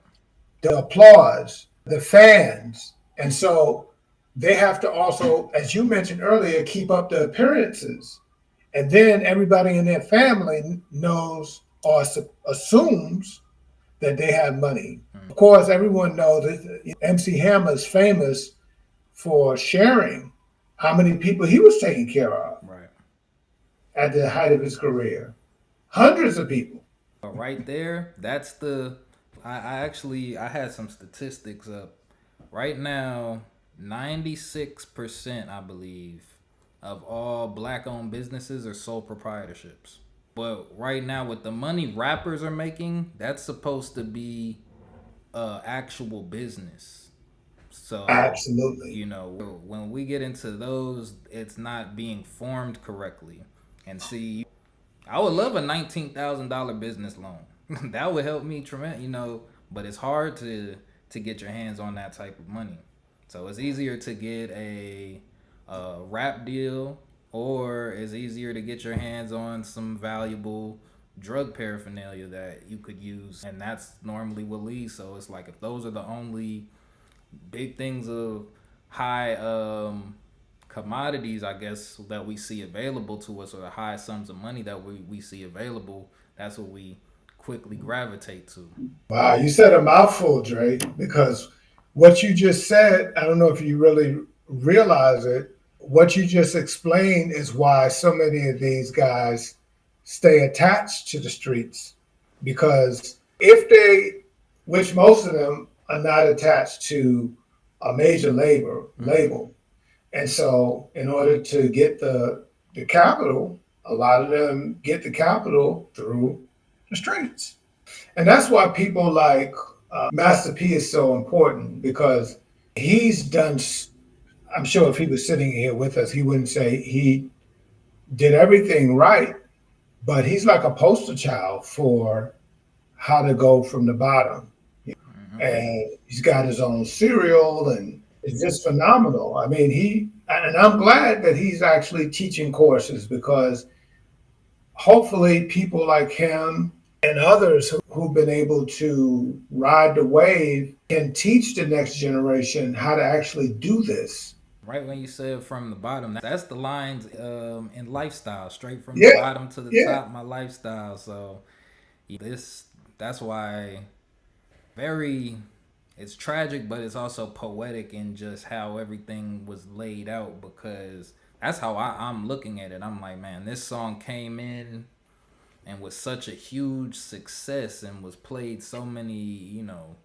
The applause, the fans, and so they have to also, as you mentioned earlier, keep up the appearances, and then everybody in their family knows or assumes that they have money. Of course, everyone knows that MC Hammer is famous for sharing how many people he was taking care of at the height of his career. Hundreds of people. Right there, that's I had some statistics up. Right now, 96%, I believe, of all black-owned businesses are sole proprietorships. But right now, with the money rappers are making, that's supposed to be actual business. So, Absolutely. you know, when we get into those, it's not being formed correctly. And see, I would love a $19,000 business loan. That would help me tremendously, you know, but it's hard to get your hands on that type of money. So it's easier to get a rap deal, or it's easier to get your hands on some valuable drug paraphernalia that you could use, and that's normally what leads. So it's like, if those are the only big things of high commodities, I guess, that we see available to us, or the high sums of money that we see available, that's what we quickly gravitate to. Wow, you said a mouthful, Dre, because what you just said, I don't know if you really realize it. What you just explained is why so many of these guys stay attached to the streets. Because if they, which most of them are not attached to a major label. And so in order to get the capital, a lot of them get the capital through the streets. And that's why people like Master P is so important, because he's done, I'm sure if he was sitting here with us, he wouldn't say he did everything right, but he's like a poster child for how to go from the bottom. And he's got his own cereal, and it's just phenomenal. I mean, and I'm glad that he's actually teaching courses, because hopefully people like him and others who've been able to ride the wave can teach the next generation how to actually do this. Right when you said from the bottom, that's the lines in lifestyle, straight from the bottom to the top, my lifestyle. So that's why it's tragic, but it's also poetic in just how everything was laid out, because that's how I'm looking at it. I'm like, man, this song came in and was such a huge success and was played so many, you know,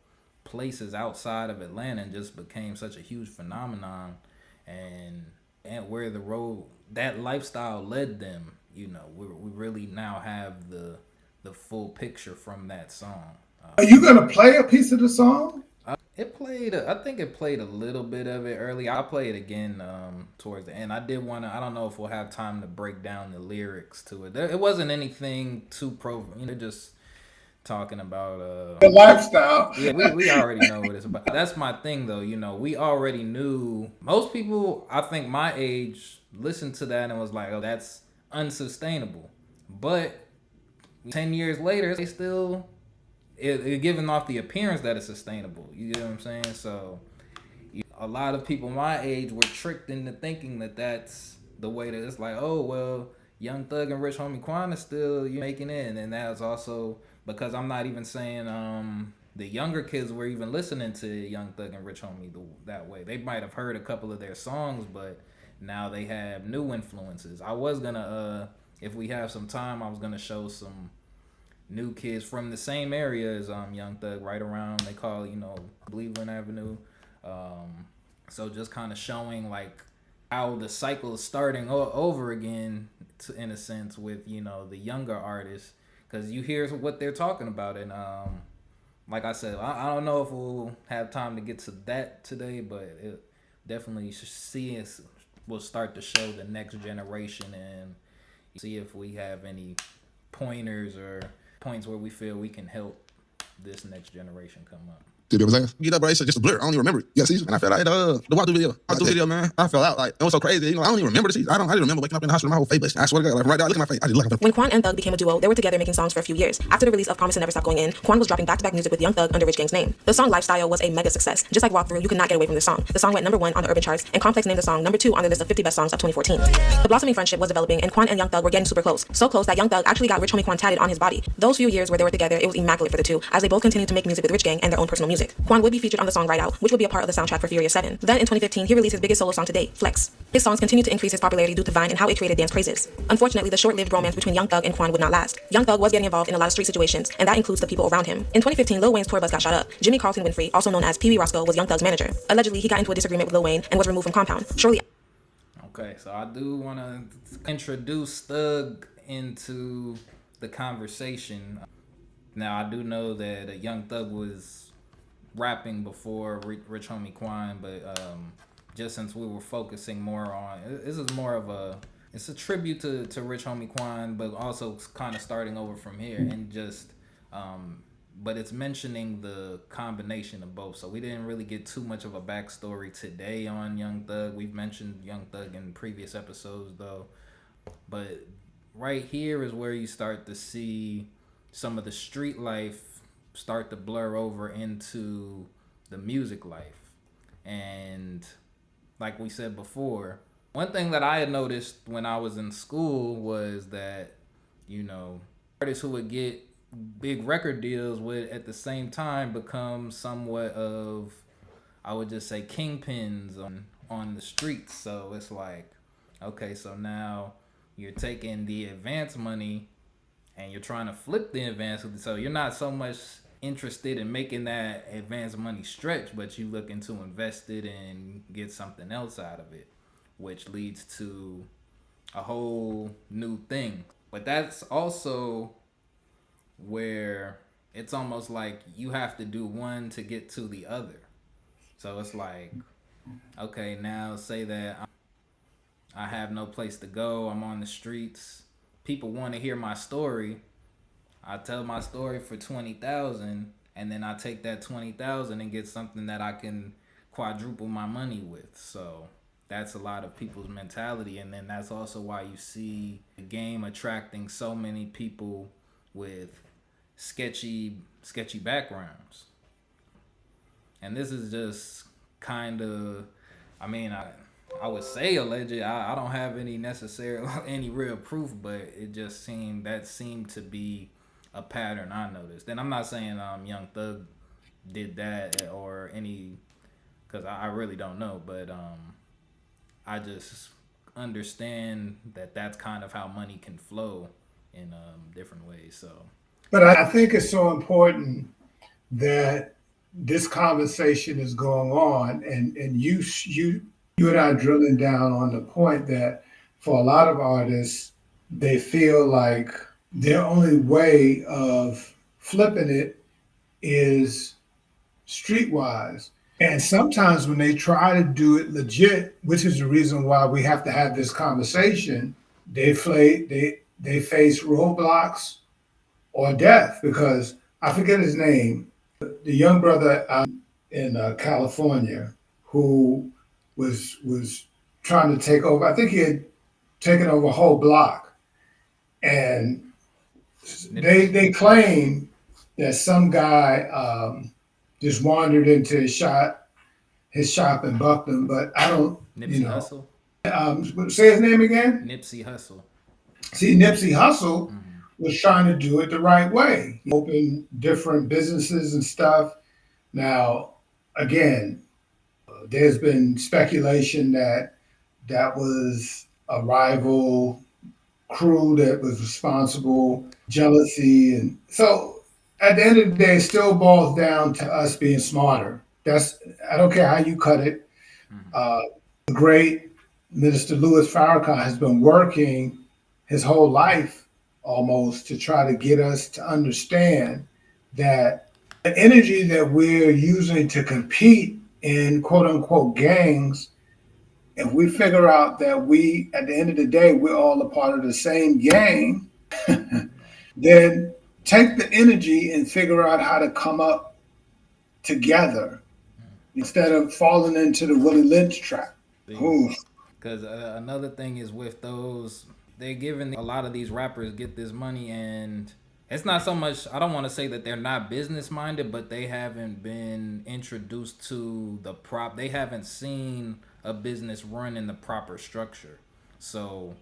places outside of Atlanta, and just became such a huge phenomenon. And where the road, that lifestyle led them, you know, we really now have the full picture from that song. Are you gonna play a piece of the song? I think it played a little bit of it early. I'll play it again towards the end. I don't know if we'll have time to break down the lyrics to it. It wasn't anything too just talking about the lifestyle. Yeah, we already know what it's about. That's my thing, though. You know, we already knew. Most people, I think my age, listened to that and was like, oh, that's unsustainable. But 10 years later, they still it giving off the appearance that it's sustainable. You get what I'm saying? So a lot of people my age were tricked into thinking that that's the way that it's like, oh, well, Young Thug and Rich Homie Quan is still making it. And that was also because I'm not even saying the younger kids were even listening to Young Thug and Rich Homie that way. They might have heard a couple of their songs, but now they have new influences. I was gonna, if we have some time, I was gonna show some new kids from the same area as Young Thug, right around, they call, Cleveland Avenue. So just kind of showing like how the cycle is starting over again, in a sense, with the younger artists, because you hear what they're talking about. And like I said, I don't know if we'll have time to get to that today, but it definitely we'll start to show the next generation and see if we have any pointers or points where we feel we can help this next generation come up. You know what I'm saying? Get up, bro. It's just a blur. I don't even remember it. Yeah, see? And I felt like the walkthrough video, man. I fell out. Like, it was so crazy. I don't even remember the season. I didn't remember waking up in the hospital. My whole face, but I swear to God, like right now, look at my face. I just look at When Quan and Thug became a duo, they were together making songs for a few years. After the release of Promise and Never Stop Going In, Quan was dropping back-to-back music with Young Thug under Rich Gang's name. The song Lifestyle was a mega success. Just like Walkthrough, you could not get away from the song. The song went number 1 on the urban charts, and Complex named the song number 2 on the list of 50 best songs of 2014. The blossoming friendship was developing, and Quan and Young Thug were getting super close. So close that Young Thug actually got Rich Homie Quan tatted on his body. Those few years where they were together, it was immaculate for the two, as they both continued to make music with Rich Gang and their own personal music. music. Quan would be featured on the song Ride Out, which would be a part of the soundtrack for Furious 7. Then in 2015, he released his biggest solo song to date, Flex. His songs continued to increase his popularity due to Vine and how it created dance crazes. Unfortunately, the short-lived romance between Young Thug and Quan would not last. Young Thug was getting involved in a lot of street situations, and that includes the people around him. In 2015, Lil Wayne's tour bus got shot up. Jimmy Carlton Winfrey, also known as Pee Wee Roscoe, was Young Thug's manager. Allegedly, he got into a disagreement with Lil Wayne and was removed from Compound. Shortly. Okay, so I do want to introduce Thug into the conversation. Now, I do know that Young Thug was rapping before Rich Homie Quan, but just since we were focusing more on, this is more of it's a tribute to Rich Homie Quan, but also kind of starting over from here and just, but it's mentioning the combination of both. So we didn't really get too much of a backstory today on Young Thug. We've mentioned Young Thug in previous episodes though, but right here is where you start to see some of the street life start to blur over into the music life. And like we said before, one thing that I had noticed when I was in school was that, you know, artists who would get big record deals would at the same time become somewhat of, I would just say, kingpins on the streets. So it's like, okay, so now you're taking the advance money and you're trying to flip the advance. So you're not so much interested in making that advance money stretch, but you looking to invest it and get something else out of it, which leads to a whole new thing. But that's also where it's almost like you have to do one to get to the other. So it's like, okay, now say that I have no place to go, I'm on the streets, people want to hear my story. I tell my story for 20,000, and then I take that 20,000 and get something that I can quadruple my money with. So that's a lot of people's mentality, and then that's also why you see the game attracting so many people with sketchy backgrounds. And this is just kind of, I mean, I would say alleged. I don't have any real proof, but it just seemed to be a pattern I noticed. And I'm not saying Young Thug did that or any, because I really don't know, but I just understand that that's kind of how money can flow in different ways. So, But I think it's so important that this conversation is going on, and you and I drilling down on the point that for a lot of artists, they feel like their only way of flipping it is streetwise. And sometimes when they try to do it legit, which is the reason why we have to have this conversation, they face roadblocks or death. Because I forget his name, the young brother out in California who was trying to take over. I think he had taken over a whole block, and they claim that some guy just wandered into his shop and bucked him. But I don't, Nipsey Hussle. Say his name again. Nipsey Hussle. See, Nipsey Hussle was trying to do it the right way. He opened different businesses and stuff. Now, again, there's been speculation that was a rival crew that was responsible, jealousy. And so at the end of the day, it still boils down to us being smarter. I don't care how you cut it. The great Minister Louis Farrakhan has been working his whole life almost to try to get us to understand that the energy that we're using to compete in quote unquote gangs, if we figure out that at the end of the day, we're all a part of the same gang, then take the energy and figure out how to come up together instead of falling into the Willie Lynch trap. Because another thing is with those, they're giving a lot of these rappers get this money, and it's not so much, I don't want to say that they're not business minded, but they haven't been introduced to they haven't seen a business run in the proper structure. So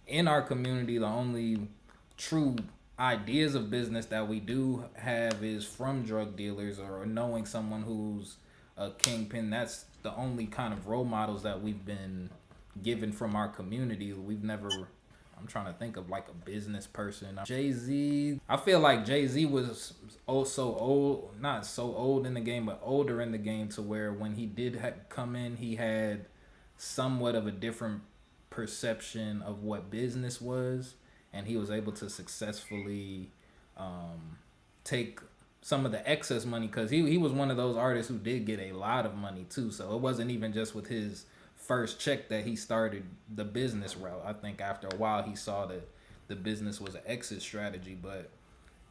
in our community, the only true ideas of business that we do have is from drug dealers or knowing someone who's a kingpin. That's the only kind of role models that we've been given from our community. We've never. I'm trying to think of like a business person. Jay-Z. I feel like Jay-Z was also old, not so old in the game, but older in the game to where when he did come in, he had somewhat of a different perception of what business was, and he was able to successfully take some of the excess money, because he was one of those artists who did get a lot of money too. So it wasn't even just with his first check that he started the business route. I think after a while he saw that the business was an exit strategy. But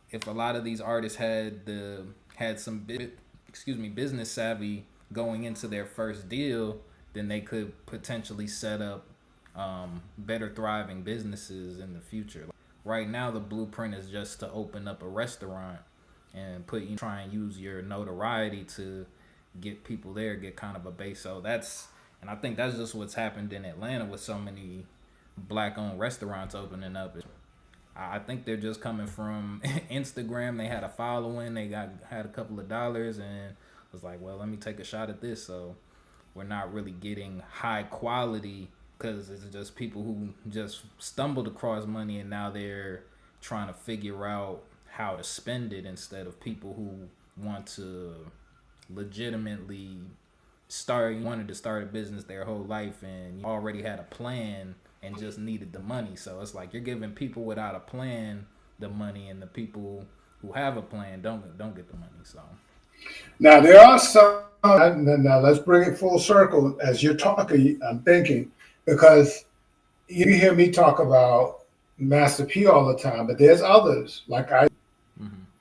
if a lot of these artists had some business savvy going into their first deal, then they could potentially set up better thriving businesses in the future. Right now, the blueprint is just to open up a restaurant and try and use your notoriety to get people there, get kind of a base. So and I think that's just what's happened in Atlanta with so many black-owned restaurants opening up. I think they're just coming from Instagram. They had a following, they had a couple of dollars, and was like, well, let me take a shot at this. So we're not really getting high quality, because it's just people who just stumbled across money and now they're trying to figure out how to spend it, instead of people who want to legitimately wanted to start a business their whole life and already had a plan and just needed the money. So it's like you're giving people without a plan the money, and the people who have a plan don't get the money. So Now there are some. Now let's bring it full circle. As you're talking, I'm thinking, because you hear me talk about Master P all the time, but there's others like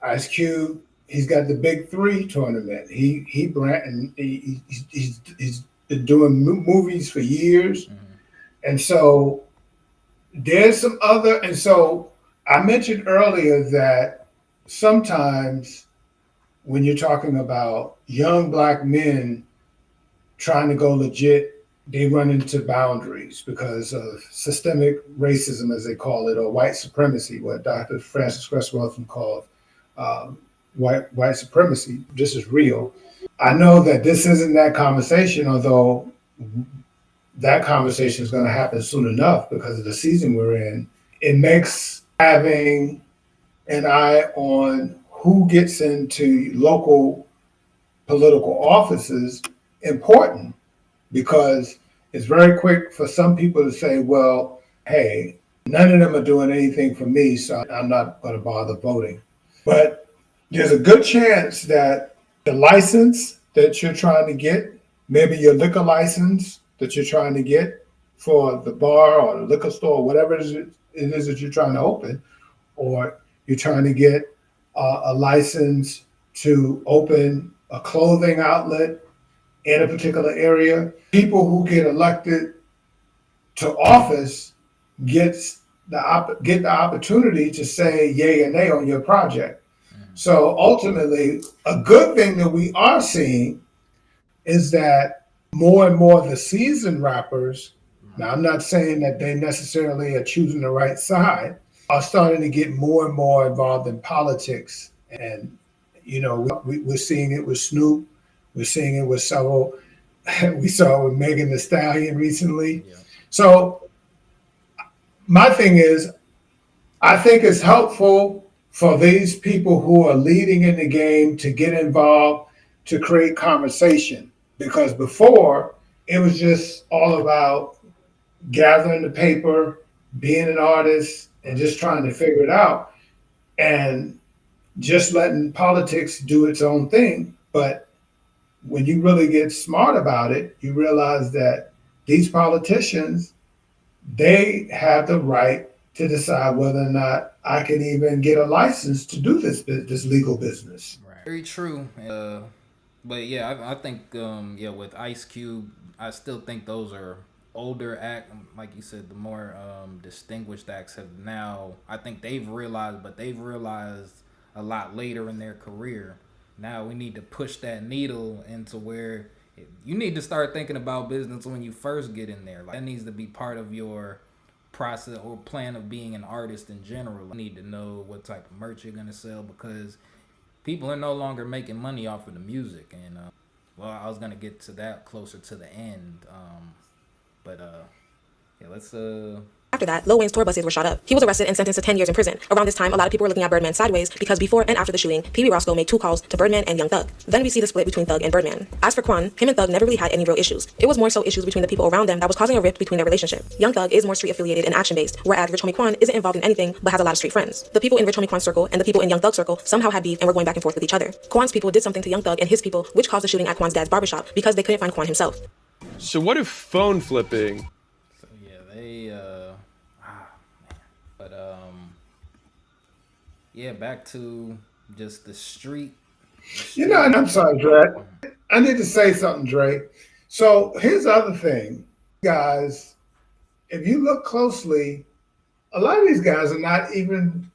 Ice Cube. He's got the Big Three tournament. He's been doing movies for years, and so there's some other. And so I mentioned earlier that sometimes when you're talking about young black men trying to go legit, they run into boundaries because of systemic racism, as they call it, or white supremacy, what Dr. Francis Cresswell called white supremacy. This is real. I know that this isn't that conversation, although that conversation is going to happen soon enough because of the season we're in. It makes having an eye on who gets into local political offices important, because it's very quick for some people to say, well, hey, none of them are doing anything for me, so I'm not going to bother voting. But there's a good chance that the license that you're trying to get, maybe your liquor license that you're trying to get for the bar or the liquor store, whatever it is that you're trying to open, or you're trying to get a license to open a clothing outlet in a particular area. People who get elected to office get the opportunity to say yay or nay on your project. So ultimately, a good thing that we are seeing is that more and more of the seasoned rappers, now I'm not saying that they necessarily are choosing the right side, are starting to get more and more involved in politics. And, we're seeing it with Snoop. We're seeing it with several. We saw it with Megan Thee Stallion recently. Yeah. So my thing is, I think it's helpful for these people who are leading in the game to get involved, to create conversation. Because before, it was just all about gathering the paper, being an artist, and just trying to figure it out, and just letting politics do its own thing. But when you really get smart about it, you realize that these politicians, they have the right to decide whether or not I can even get a license to do this legal business. Right. Very true. But yeah, I think with Ice Cube, I still think those are older act. Like you said, the more distinguished acts have now. I think they've realized a lot later in their career. Now we need to push that needle into where you need to start thinking about business when you first get in there. Like, that needs to be part of your process or plan of being an artist in general. You need to know what type of merch you're gonna sell, because people are no longer making money off of the music. And well, I was gonna get to that closer to the end, but yeah, let's After that, Lil Wayne's tour buses were shot up. He was arrested and sentenced to 10 years in prison. Around this time, a lot of people were looking at Birdman sideways because before and after the shooting, Pee Wee Roscoe made 2 calls to Birdman and Young Thug. Then we see the split between Thug and Birdman. As for Quan, him and Thug never really had any real issues. It was more so issues between the people around them that was causing a rift between their relationship. Young Thug is more street affiliated and action based, whereas Rich Homie Quan isn't involved in anything but has a lot of street friends. The people in Rich Homie Quan's circle and the people in Young Thug's circle somehow had beef and were going back and forth with each other. Quan's people did something to Young Thug and his people, which caused the shooting at Quan's dad's barbershop because they couldn't find Quan himself. So what if phone flipping? So yeah, they but yeah, back to just the street. You know, and I'm sorry, Dre. I need to say something, Dre. So here's the other thing, guys. If you look closely, a lot of these guys are not even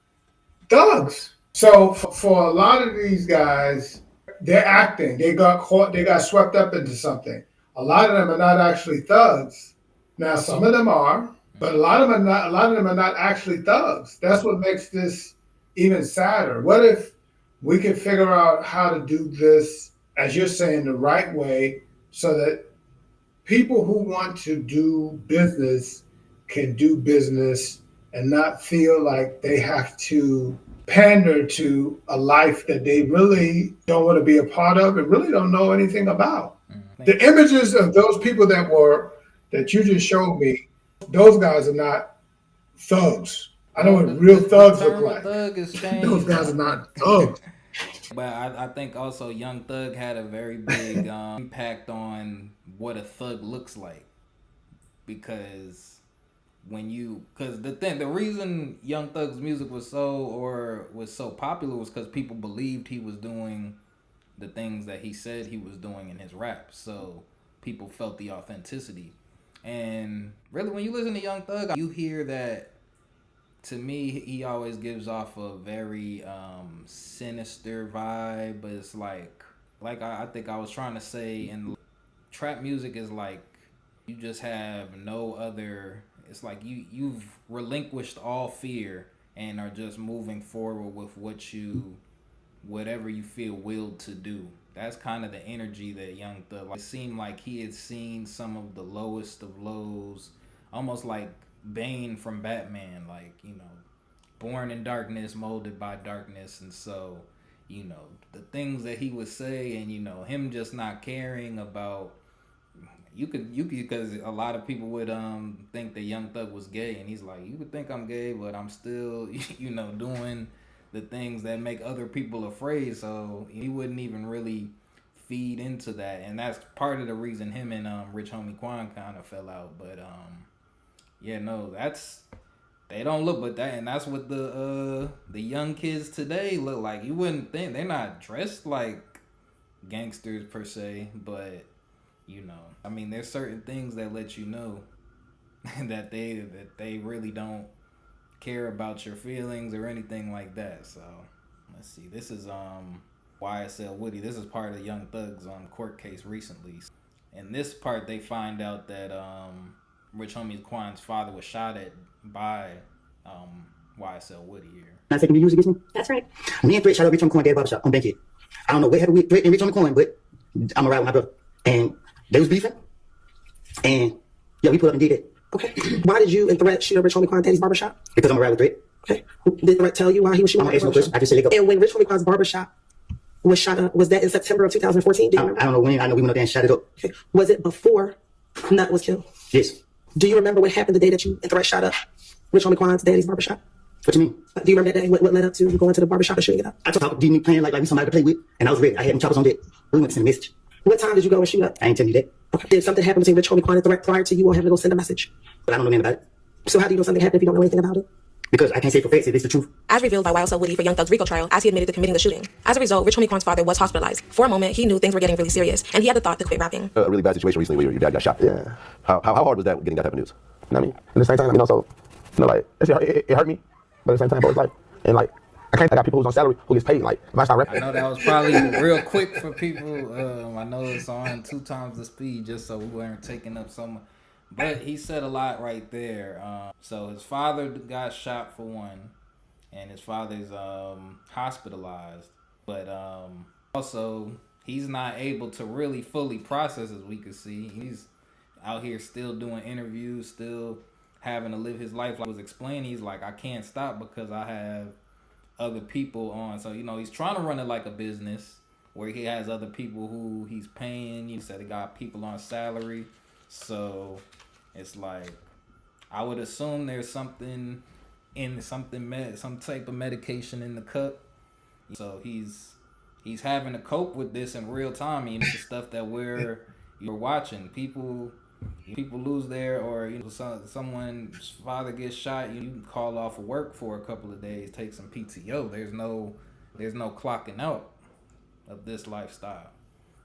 thugs. So for a lot of these guys, they're acting. They got caught. They got swept up into something. A lot of them are not actually thugs. Now, some of them are, but a lot of them are not. A lot of them are not actually thugs. That's what makes this even sadder. What if we could figure out how to do this, as you're saying, the right way, so that people who want to do business can do business and not feel like they have to pander to a life that they really don't want to be a part of and really don't know anything about. The images of those people that you just showed me, those guys are not thugs. I know what real thugs look like. Thug is changed. Those guys are not thugs. But I think also Young Thug had a very big impact on what a thug looks like, because the reason Young Thug's music was so popular was because people believed he was doing the things that he said he was doing in his rap. So people felt the authenticity. And really, when you listen to Young Thug, you hear that. To me, he always gives off a very sinister vibe, but it's like I think I was trying to say, in trap music is like you just have no other. It's like you've relinquished all fear and are just moving forward with whatever you feel willed to do. That's kind of the energy that Young Thug. It seemed like he had seen some of the lowest of lows, almost like Bane from Batman, like, born in darkness, molded by darkness. And so, the things that he would say, and him just not caring about, you could because a lot of people would think that Young Thug was gay, and he's like, you would think I'm gay, but I'm still doing the things that make other people afraid. So he wouldn't even really feed into that, and that's part of the reason him and Rich Homie Quan kind of fell out. But yeah, no, they don't look, but that's what the young kids today look like. You wouldn't think they're not dressed like gangsters per se, but I mean, there's certain things that let you know that they really don't care about your feelings or anything like that. So let's see. This is YSL Woody. This is part of Young Thug's court case recently. In this part, they find out that Rich Homie Quan's father was shot at by YSL Woody here. Not taking the music against me? That's right. Me and Threat shot up Rich Homie Quan dead barbershop on Bankhead. I don't know what happened with Threat and Rich Homie Quan, but I'm around with my brother. And they was beefing. And yeah, we put up and did it. Okay. Why did you and Threat shoot up Rich Homie Quan daddy's barbershop? Because I'm around with Threat. Okay. Did Threat tell you why he was shooting? I just said it go. And when Rich Homie Quan's barbershop was shot up, was that in September of 2014? Do you remember? I don't know when. I know we went up there and shot it up. Okay. Was it before Nut was killed? Yes. Do you remember what happened the day that you and Threat shot up Rich Homie Quan's daddy's barbershop? What you mean? Do you remember that day? What led up to going to the barbershop and shooting it up? I told you playing like we somebody to play with, and I was ready. I had them choppers on deck. We went to send a message. What time did you go and shoot up? I ain't telling you that. Okay. Did something happen between Rich Homie Quan and Threat prior to you all having to go send a message? But I don't know anything about it. So how do you know something happened if you don't know anything about it? Because I can't say for facts if it's the truth. As revealed by YSL Woody for Young Thug's RICO trial, as he admitted to committing the shooting. As a result, Rich Homie Quan's father was hospitalized. For a moment, he knew things were getting really serious, and he had the thought to quit rapping. A really bad situation recently where your dad got shot. Yeah. How hard was that getting that type of news? You know what I mean? At the same time, also, like, it hurt me, but at the same time, it's like, and like, I got people who's on salary who gets paid. Like, if I start rapping. I know that was probably real quick for people. I know it's on 2 times the speed just so we weren't taking up so But he said a lot right there. So his father got shot for one, and his father's hospitalized. But also, he's not able to really fully process, as we could see. He's out here still doing interviews, still having to live his life. Like I was explaining, he's like, I can't stop because I have other people on. So, he's trying to run it like a business where he has other people who he's paying. He said he got people on salary. So it's like, I would assume there's something in some type of medication in the cup. So he's having to cope with this in real time. It's the stuff that you're watching. People lose their, or someone's father gets shot. You can call off of work for a couple of days, take some PTO. There's no clocking out of this lifestyle.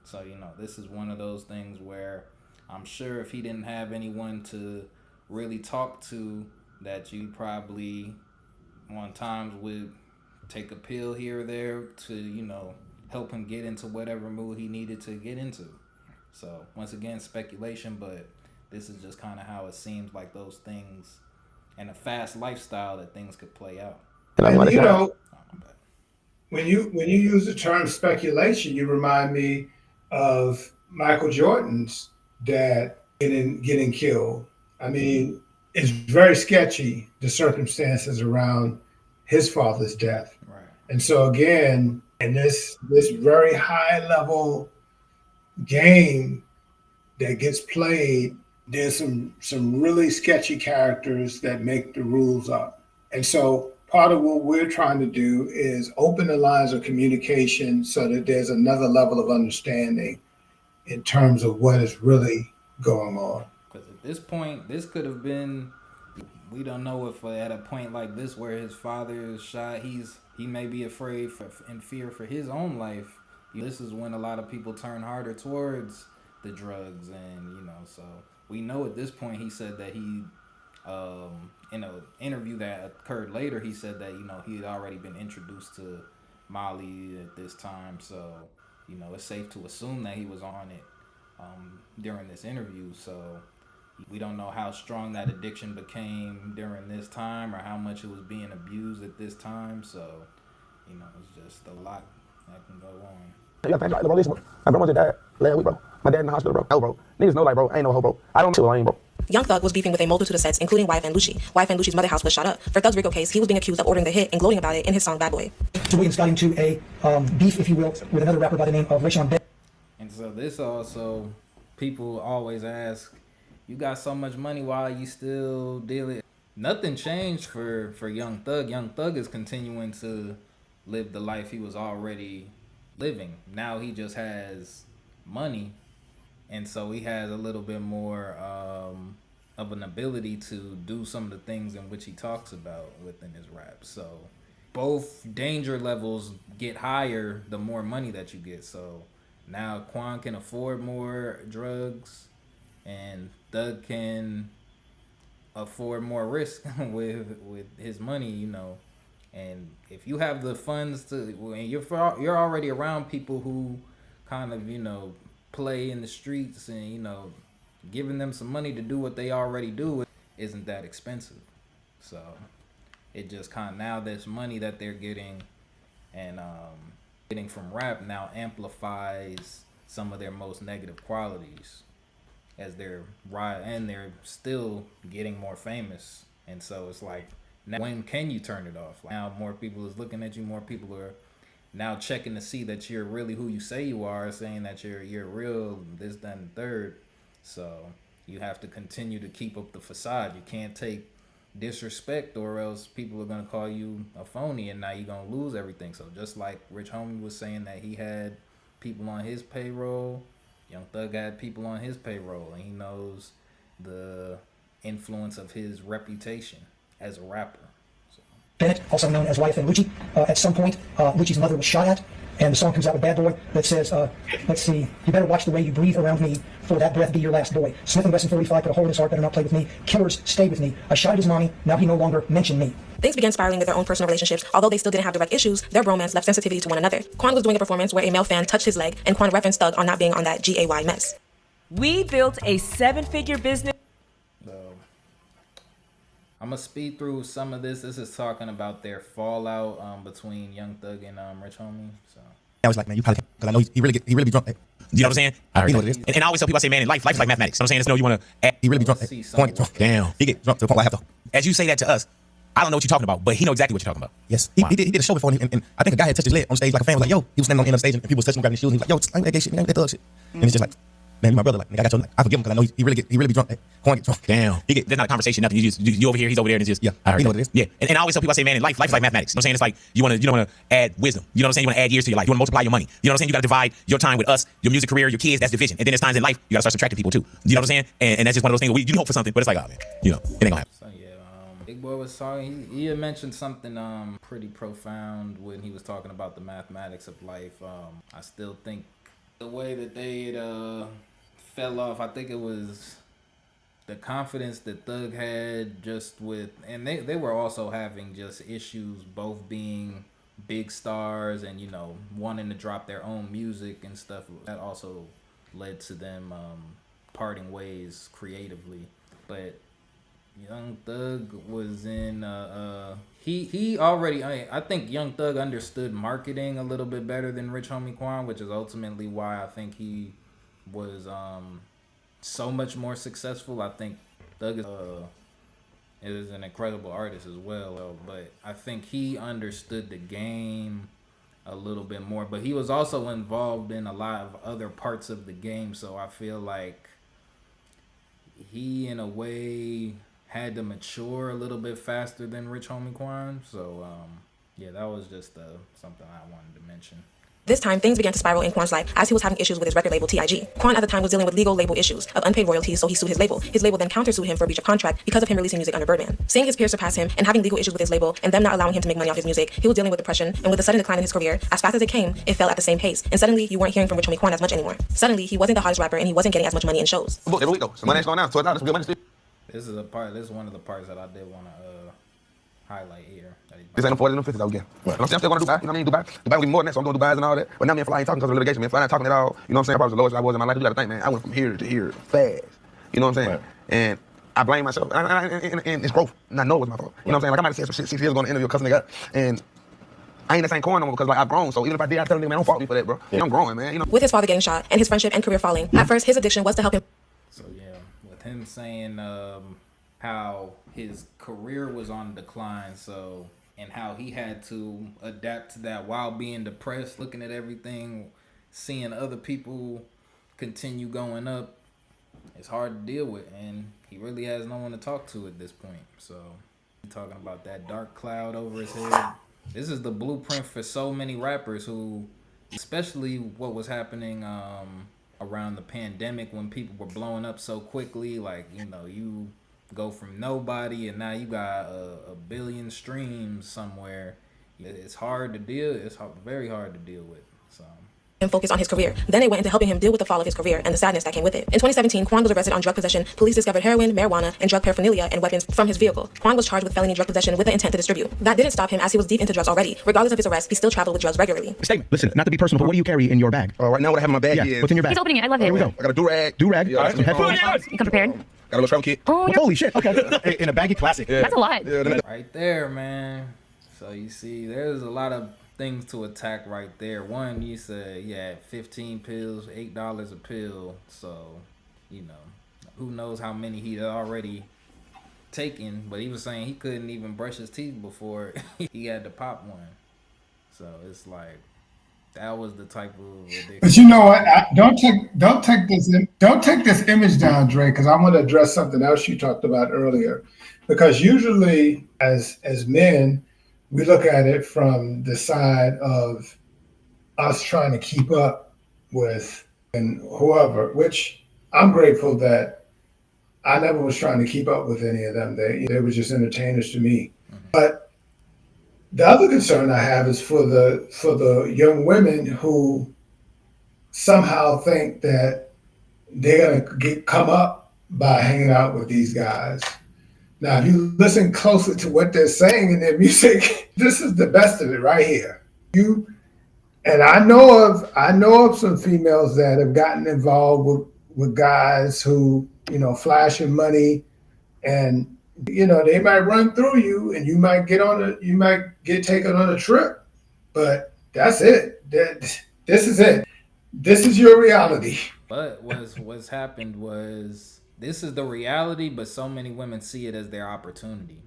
So this is one of those things where I'm sure if he didn't have anyone to really talk to, that you probably on times would take a pill here or there to help him get into whatever mood he needed to get into. So once again, speculation, but this is just kind of how it seems like those things and a fast lifestyle that things could play out. And when you use the term speculation, you remind me of Michael Jordan's dad getting killed. I mean, it's very sketchy, the circumstances around his father's death. Right. And so again, in this very high level game that gets played, there's some really sketchy characters that make the rules up. And so part of what we're trying to do is open the lines of communication so that there's another level of understanding in terms of what is really going on. Because at this point, this could have been, we don't know if at a point like this where his father is shot, he may be afraid in fear for his own life. This is when a lot of people turn harder towards the drugs, and so we know at this point he said that he in an interview that occurred later, he said that he had already been introduced to Molly at this time, so it's safe to assume that he was on it during this interview. So we don't know how strong that addiction became during this time or how much it was being abused at this time. So it's just a lot that can go on. Yeah, thanks. Bro, listen, bro. My grandma just died last week, bro. My dad in the hospital, bro. Oh, bro. Niggas know, bro, I ain't no hoe, bro. I don't chill, I ain't, bro. Young Thug was beefing with a multitude of sets, including Wife and Lucci. Wife and Lucci's mother house was shot up. For Thug's Rico case, he was being accused of ordering the hit and gloating about it in his song Bad Boy. Williams got into a beef, if you will, with another rapper by the name of Rayshawn Bell. And so this also, people always ask, you got so much money, why are you still dealing? Nothing changed for Young Thug. Young Thug is continuing to live the life he was already living. Now he just has money, and so he has a little bit more of an ability to do some of the things in which he talks about within his rap. So both danger levels get higher the more money that you get. So now Quan can afford more drugs, and Thug can afford more risk with his money, And if you have the funds to, and you're already around people who kind of, play in the streets, and, giving them some money to do what they already do isn't that expensive. So it just kind of, now this money that they're getting and getting from rap now amplifies some of their most negative qualities as they're still getting more famous. And so it's like, now, when can you turn it off? Now more people is looking at you. More people are now checking to see that you're really who you say you are, saying that you're real, this, that, and third. So you have to continue to keep up the facade. You can't take disrespect, or else people are gonna call you a phony, and now you're gonna lose everything. So just like Rich Homie was saying that he had people on his payroll, Young Thug had people on his payroll, and he knows the influence of his reputation as a rapper. Bennett, also known as Wife and Lucci. At some point, Lucci's mother was shot at, and the song comes out with Bad Boy that says, let's see, you better watch the way you breathe around me, for that breath be your last boy. Smith & Wesson 45 put a hole in his heart, better not play with me. Killers stay with me. I shot at his mommy, now he no longer mentioned me. Things began spiraling with their own personal relationships. Although they still didn't have direct issues, their bromance left sensitivity to one another. Quan was doing a performance where a male fan touched his leg, and Quan referenced Thug on not being on that GAY mess. We built a 7-figure business. I'm gonna speed through some of this. This is talking about their fallout between Young Thug and Rich Homie. So I was like, man, you probably because I know he really be drunk. You know what I'm saying? I heard you know what it is. And I always tell people, I say, man, in life is like mathematics. You know what I'm saying? It's no, you want to. He really be drunk. Point drunk. Damn. He get drunk to the point where I have to. As you say that to us, I don't know what you're talking about, but he know exactly what you're talking about. Yes, he did a show before, and I think a guy had touched his leg on stage. Like a fan was like, yo, he was standing on the end of the stage, and people was touching him, grabbing his shoes, and he was like, yo, it's like that gay shit, man, that thug shit. And it's just like, man, my brother, like, I got your, like, I forgive him because I know he really be drunk. Quan get drunk. Damn. There's not a conversation, nothing. You over here, he's over there, and it's just, yeah, I heard. You know what it is? Yeah, and I always tell people, I say, man, in life is like mathematics. You know what I'm saying? It's like you want to add wisdom. You know what I'm saying? You want to add years to your life. You want to multiply your money. You know what I'm saying? You got to divide your time with us, your music career, your kids. That's division. And then there's times in life you got to start subtracting people too. You know what I'm saying? And that's just one of those things where you hope for something, but it's like, oh man, you know, it ain't gonna happen. So yeah, Big Boy was talking. He had mentioned something pretty profound when he was talking about the mathematics of life. I still think the way that they fell off, I think it was the confidence that Thug had just with, and they were also having just issues, both being big stars and, you know, wanting to drop their own music and stuff. That also led to them parting ways creatively. But Young Thug was in he already, I think Young Thug understood marketing a little bit better than Rich Homie Quan, which is ultimately why I think he was so much more successful. I think Thug is an incredible artist as well, but I think he understood the game a little bit more, but he was also involved in a lot of other parts of the game, so I feel like he in a way had to mature a little bit faster than Rich Homie Quan. So yeah, that was just something I wanted to mention. This time, things began to spiral in Quan's life as he was having issues with his record label, TIG. Quan at the time was dealing with legal label issues of unpaid royalties, so he sued his label. His label then countersued him for breach of contract because of him releasing music under Birdman. Seeing his peers surpass him and having legal issues with his label and them not allowing him to make money off his music, he was dealing with depression, and with the sudden decline in his career, as fast as it came, it fell at the same pace. And suddenly, you weren't hearing from Rich Homie Quan as much anymore. Suddenly, he wasn't the hottest rapper and he wasn't getting as much money in shows. Every week though, some money's going down. So it's good money still. This is one of the parts that I did want to highlight here. This ain't no 40s and 50s again. Right. I'm still going to Dubai. You know what I mean? Dubai will be more than that, so I'm doing Dubai's and all that. But now me and Fly ain't talking because of litigation. Me and Fly not talking at all. You know what I'm saying? Probably the lowest I was in my life. You got to think, man, I went from here to here fast. You know what I'm saying? Right. And I blame myself. And it's growth. And I know it was my fault. You know what I'm saying? Like I might have said some shit 6 years ago in the interview a cousin nigga, and I ain't the same Quan no more because like I've grown. So even if I did, I tell a nigga, man, don't fault me for that, bro. Yeah. I'm growing, man. You know. With his father getting shot and his friendship and career falling, at first his addiction was to help him. So yeah, with him saying how his career was on decline, so and how he had to adapt to that while being depressed, looking at everything, seeing other people continue going up, it's hard to deal with, and he really has no one to talk to at this point. So talking about that dark cloud over his head, this is the blueprint for so many rappers who, especially what was happening around the pandemic when people were blowing up so quickly, like, you know, you go from nobody and now you got a billion streams somewhere. It's hard to deal. It's very hard to deal with. So. And focus on his career. Then it went into helping him deal with the fall of his career and the sadness that came with it. In 2017, Quan was arrested on drug possession. Police discovered heroin, marijuana, and drug paraphernalia and weapons from his vehicle. Quan was charged with felony drug possession with the intent to distribute. That didn't stop him as he was deep into drugs already. Regardless of his arrest, he still traveled with drugs regularly. Statement. Listen, not to be personal, but what do you carry in your bag? Right now what I have in my bag is... What's in your bag? He's opening it. I love it. Here we go. I got a do-rag. Do-rag. Yeah, some headphones. You come prepared? Got a little travel kit. Oh, holy shit. Okay. In a baggy classic. Yeah. That's a lot. Yeah, right there, man. So you see, there's a lot of things to attack right there. One, you said, yeah, 15 pills, $8 a pill. So, you know, who knows how many he had already taken. But he was saying he couldn't even brush his teeth before he had to pop one. So it's like, that was the type of ridiculous. But you know what? Don't take this image down, Dre, because I want to address something else you talked about earlier. Because usually, as men, we look at it from the side of us trying to keep up with and whoever. Which I'm grateful that I never was trying to keep up with any of them. They were just entertainers to me. Mm-hmm. But the other concern I have is for the young women who somehow think that they're gonna come up by hanging out with these guys. Now, if you listen closely to what they're saying in their music, this is the best of it right here. I know of some females that have gotten involved with guys who, you know, flashing money and, You know, they might run through you and you might get taken on a trip, but that's it. This is it. This is your reality. But what's happened was this is the reality, but so many women see it as their opportunity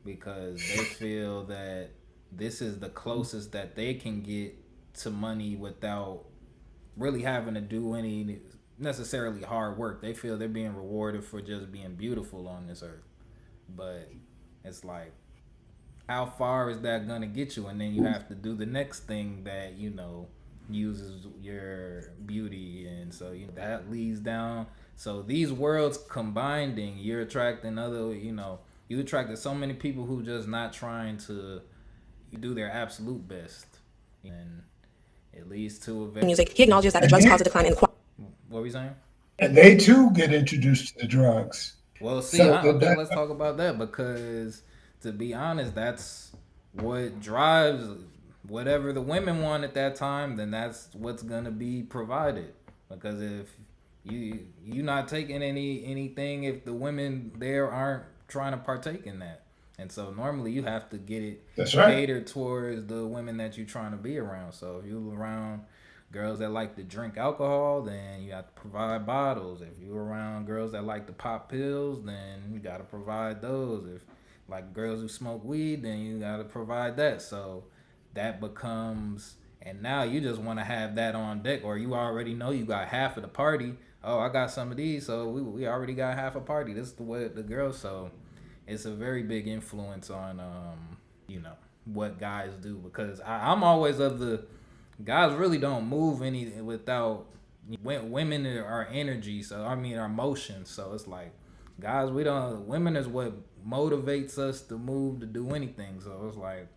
because they feel that this is the closest that they can get to money without really having to do any necessarily hard work. They feel they're being rewarded for just being beautiful on this earth. But it's like, how far is that gonna get you? And then you have to do the next thing that uses your beauty, and so that leads down. So these worlds combining, you're attracting other. You attracted so many people who just not trying to do their absolute best, and it leads to music. He acknowledges that the drugs cause a decline in Quan. What were you saying? And they too get introduced to the drugs. Well, see, So okay, let's talk about that because, to be honest, that's what drives whatever the women want at that time. Then that's what's gonna be provided. Because if you not taking anything, if the women there aren't trying to partake in that, and so normally you have to get it catered towards the women that you're trying to be around. So if you're around girls that like to drink alcohol, then you have to provide bottles. If you're around girls that like to pop pills, then you got to provide those. If like girls who smoke weed, then you got to provide that. So that becomes, and now you just want to have that on deck, or you already know you got half of the party. Oh, I got some of these, so we already got half a party. This is the way the girls. So it's a very big influence on what guys do, because I'm always of the guys really don't move any without women are energy. So I mean our emotions. So it's like guys, women is what motivates us to move, to do anything. So it's like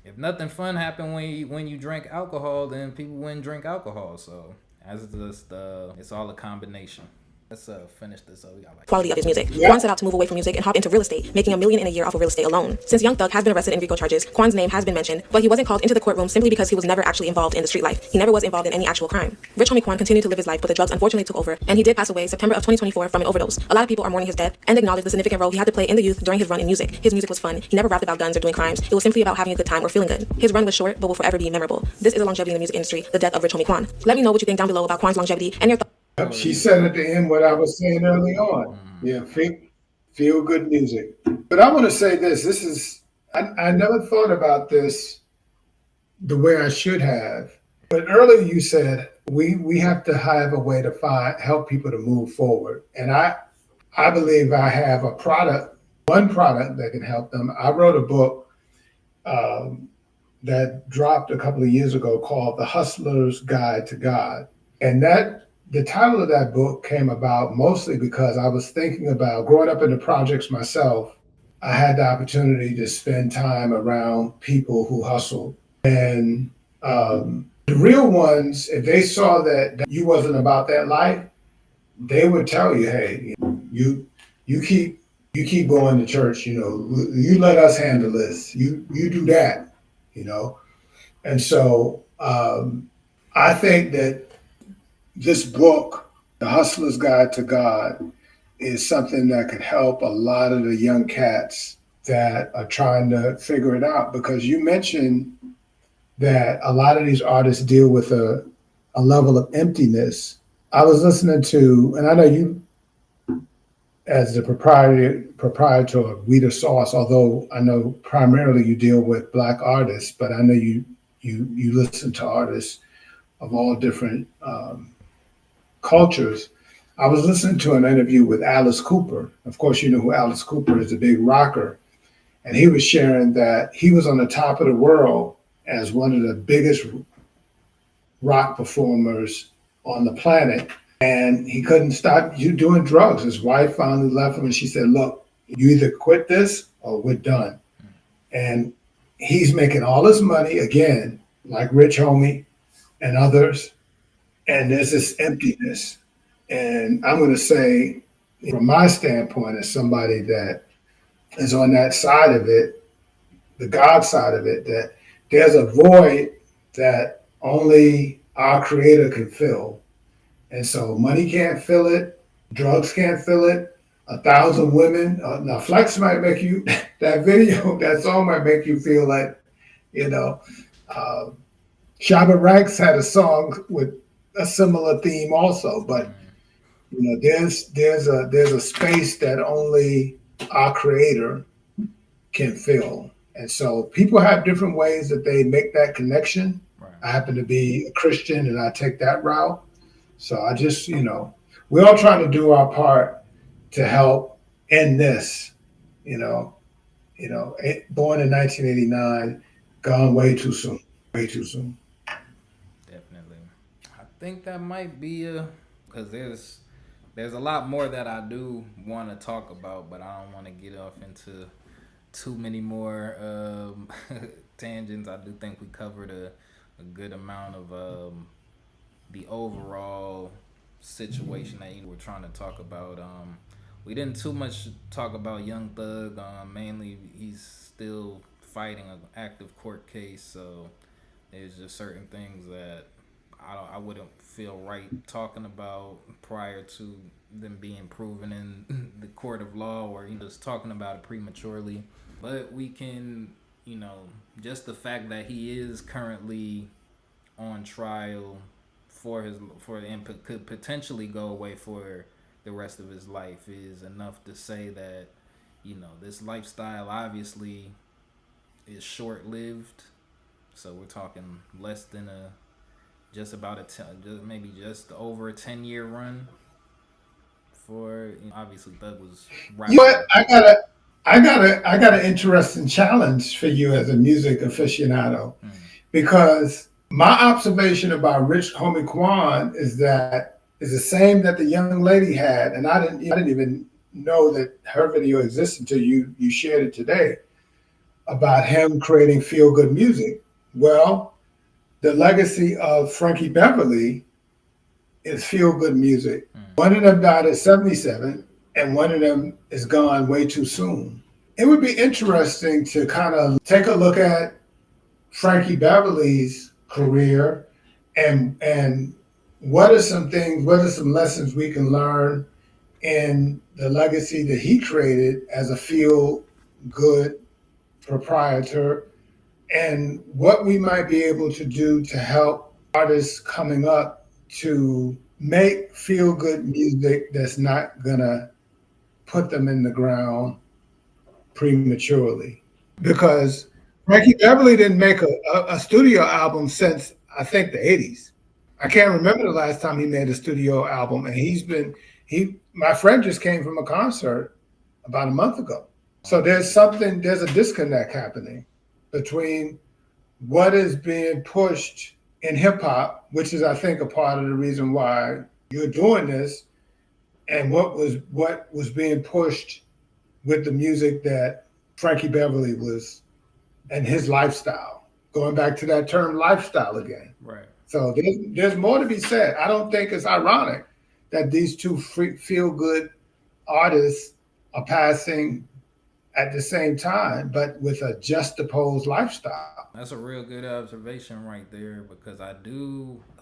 if nothing fun happened when you drink alcohol, then people wouldn't drink alcohol. So as just it's all a combination. Let's finish this up. We got Quality of his music. Quan set out to move away from music and hop into real estate, making $1 million in a year off of real estate alone. Since Young Thug has been arrested in RICO charges, Quan's name has been mentioned, but he wasn't called into the courtroom simply because he was never actually involved in the street life. He never was involved in any actual crime. Rich homie Quan continued to live his life, but the drugs unfortunately took over, and he did pass away September of 2024 from an overdose. A lot of people are mourning his death and acknowledge the significant role he had to play in the youth during his run in music. His music was fun. He never rapped about guns or doing crimes. It was simply about having a good time or feeling good. His run was short, but will forever be memorable. This is a longevity in the music industry, the death of Rich homie Quan. Let me know what you think down below about Quan's longevity and your thoughts. She said at the end what I was saying early on. Yeah, feel good music. But I want to say this. I never thought about this the way I should have. But earlier you said we have to have a way to help people to move forward. And I believe I have one product that can help them. I wrote a book that dropped a couple of years ago called The Hustler's Guide to God. And the title of that book came about mostly because I was thinking about growing up in the projects myself. I had the opportunity to spend time around people who hustled. And the real ones, if they saw that you wasn't about that life, they would tell you, hey, you keep going to church, you let us handle this. You do that, And so I think that this book, The Hustler's Guide to God, is something that could help a lot of the young cats that are trying to figure it out. Because you mentioned that a lot of these artists deal with a level of emptiness. I was listening to, and I know you, as the proprietor of Weeder Sauce, although I know primarily you deal with Black artists, but I know you listen to artists of all different cultures. I was listening to an interview with Alice Cooper. Of course, you know who Alice Cooper is, a big rocker. And he was sharing that he was on the top of the world as one of the biggest rock performers on the planet. And he couldn't stop doing drugs. His wife finally left him and she said, look, you either quit this or we're done. And he's making all his money again, like Rich Homie and others. And there's this emptiness. And I'm going to say, from my standpoint, as somebody that is on that side of it, the God side of it, that there's a void that only our Creator can fill. And so money can't fill it, drugs can't fill it, 1,000 women. Now, Flex might make you, that video, that song might make you feel like, you know, uh, Shabba Ranks had a song with a similar theme also, but there's a space that only our creator can fill. And so people have different ways that they make that connection. Right. I happen to be a Christian and I take that route. So I just, we're all trying to do our part to help end this, born in 1989, gone way too soon, way too soon. Definitely. I think that might be because there's a lot more that I do want to talk about, but I don't want to get off into too many more tangents. I do think we covered a good amount of the overall situation that you were trying to talk about. We didn't too much talk about Young Thug. Mainly, he's still fighting an active court case, so there's just certain things that I wouldn't feel right talking about prior to them being proven in the court of law, or just talking about it prematurely. But we can, just the fact that he is currently on trial and could potentially go away for the rest of his life is enough to say that, this lifestyle obviously is short-lived. So we're talking less than just over a 10-year run for, obviously Thug was right. You know what? I got an interesting challenge for you as a music aficionado, because my observation about Rich Homie Quan is the same that the young lady had, and I didn't even know that her video existed until you shared it today, about him creating feel good music. Well, the legacy of Frankie Beverly is feel good music. One of them died at 77, and one of them is gone way too soon. It would be interesting to kind of take a look at Frankie Beverly's career and what are some lessons we can learn in the legacy that he created as a feel good proprietor, and what we might be able to do to help artists coming up to make feel good music that's not gonna put them in the ground prematurely. Because Frankie Beverly didn't make a studio album since I think the 80s. I can't remember the last time he made a studio album, and my friend just came from a concert about a month ago. So there's a disconnect happening between what is being pushed in hip hop, which is, I think, a part of the reason why you're doing this, and what was being pushed with the music that Frankie Beverly was, and his lifestyle. Going back to that term lifestyle again. Right. So there's more to be said. I don't think it's ironic that these two feel good artists are passing at the same time, but with a juxtaposed lifestyle. That's a real good observation right there, because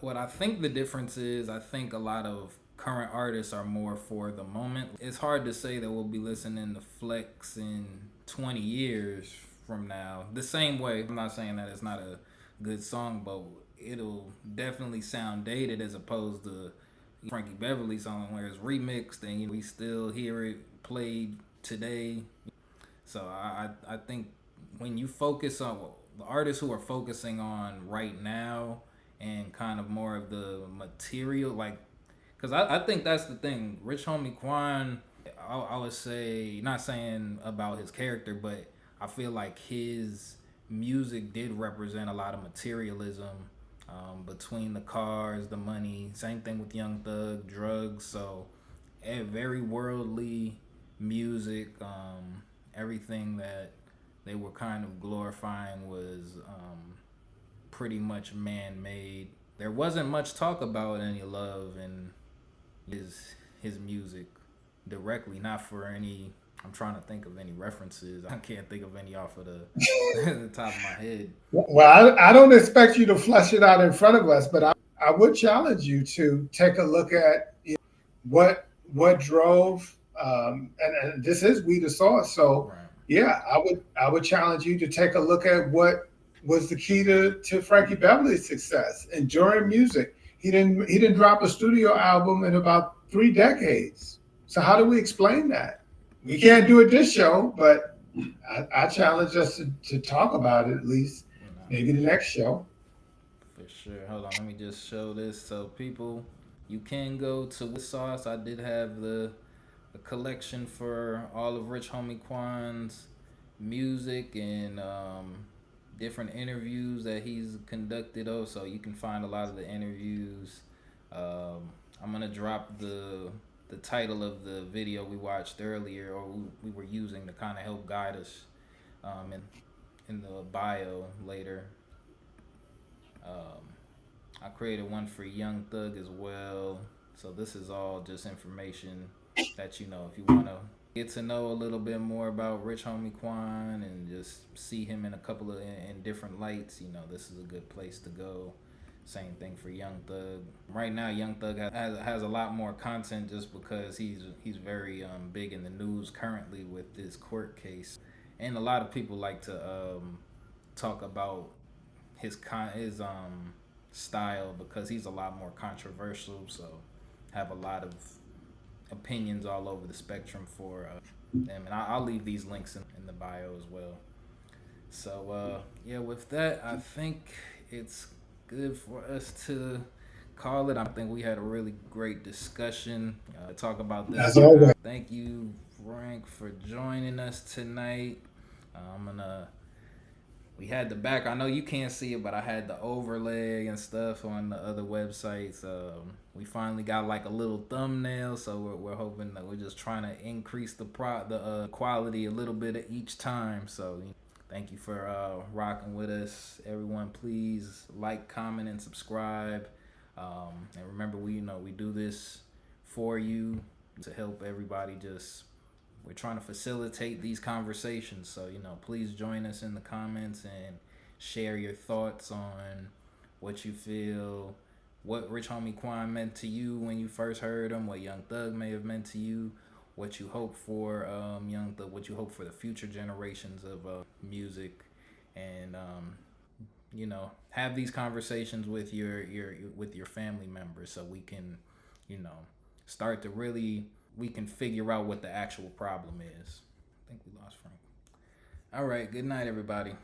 what I think the difference is, I think a lot of current artists are more for the moment. It's hard to say that we'll be listening to Flex in 20 years from now. The same way, I'm not saying that it's not a good song, but it'll definitely sound dated as opposed to Frankie Beverly song where it's remixed and we still hear it played today. So I think when you focus on the artists who are focusing on right now and kind of more of the material, because I think that's the thing. Rich Homie Quan, I would say, not saying about his character, but I feel like his music did represent a lot of materialism, between the cars, the money. Same thing with Young Thug, drugs. So very worldly music. Everything that they were kind of glorifying was pretty much man-made. There wasn't much talk about any love in his music directly, not for any. I'm trying to think of any references. I can't think of any off of the top of my head. Well, I don't expect you to flesh it out in front of us, but I would challenge you to take a look at what drove And this is We the Source. So Right. yeah, I would challenge you to take a look at what was the key to Frankie Beverly's success. Enduring music. He didn't drop a studio album in about 3 decades. So how do we explain that? We can't do it this show, but I challenge us to talk about it at least. Maybe the next show. For sure. Hold on, let me just show this. So people, you can go to With Sauce. I did have the a collection for all of Rich Homie Quan's music and different interviews that he's conducted. So you can find a lot of the interviews. I'm gonna drop the title of the video we watched earlier, or we were using to kind of help guide us in the bio later. I created one for Young Thug as well. So this is all just information that if you want to get to know a little bit more about Rich Homie Quan and just see him in a couple of in different lights, this is a good place to go. Same thing for Young Thug. Right now, Young Thug has a lot more content just because he's very big in the news currently with this court case, and a lot of people like to talk about his style because he's a lot more controversial. So have a lot of opinions all over the spectrum for them, and I'll leave these links in the bio as well. So yeah, with that, I think it's good for us to call it. I think we had a really great discussion to talk about this. As always. Thank you, Frank, for joining us tonight. We had the back. I know you can't see it, but I had the overlay and stuff on the other websites. We finally got like a little thumbnail, so we're hoping that we're just trying to increase the quality a little bit each time. So thank you for rocking with us, everyone. Please like, comment, and subscribe. And remember, we do this for you to help everybody. We're trying to facilitate these conversations. So, please join us in the comments and share your thoughts on what you feel, what Rich Homie Quan meant to you when you first heard him, what Young Thug may have meant to you, what you hope for Young Thug, what you hope for the future generations of music, and have these conversations with your family members so we can, start to really we can figure out what the actual problem is. I think we lost Frank. All right, good night, everybody.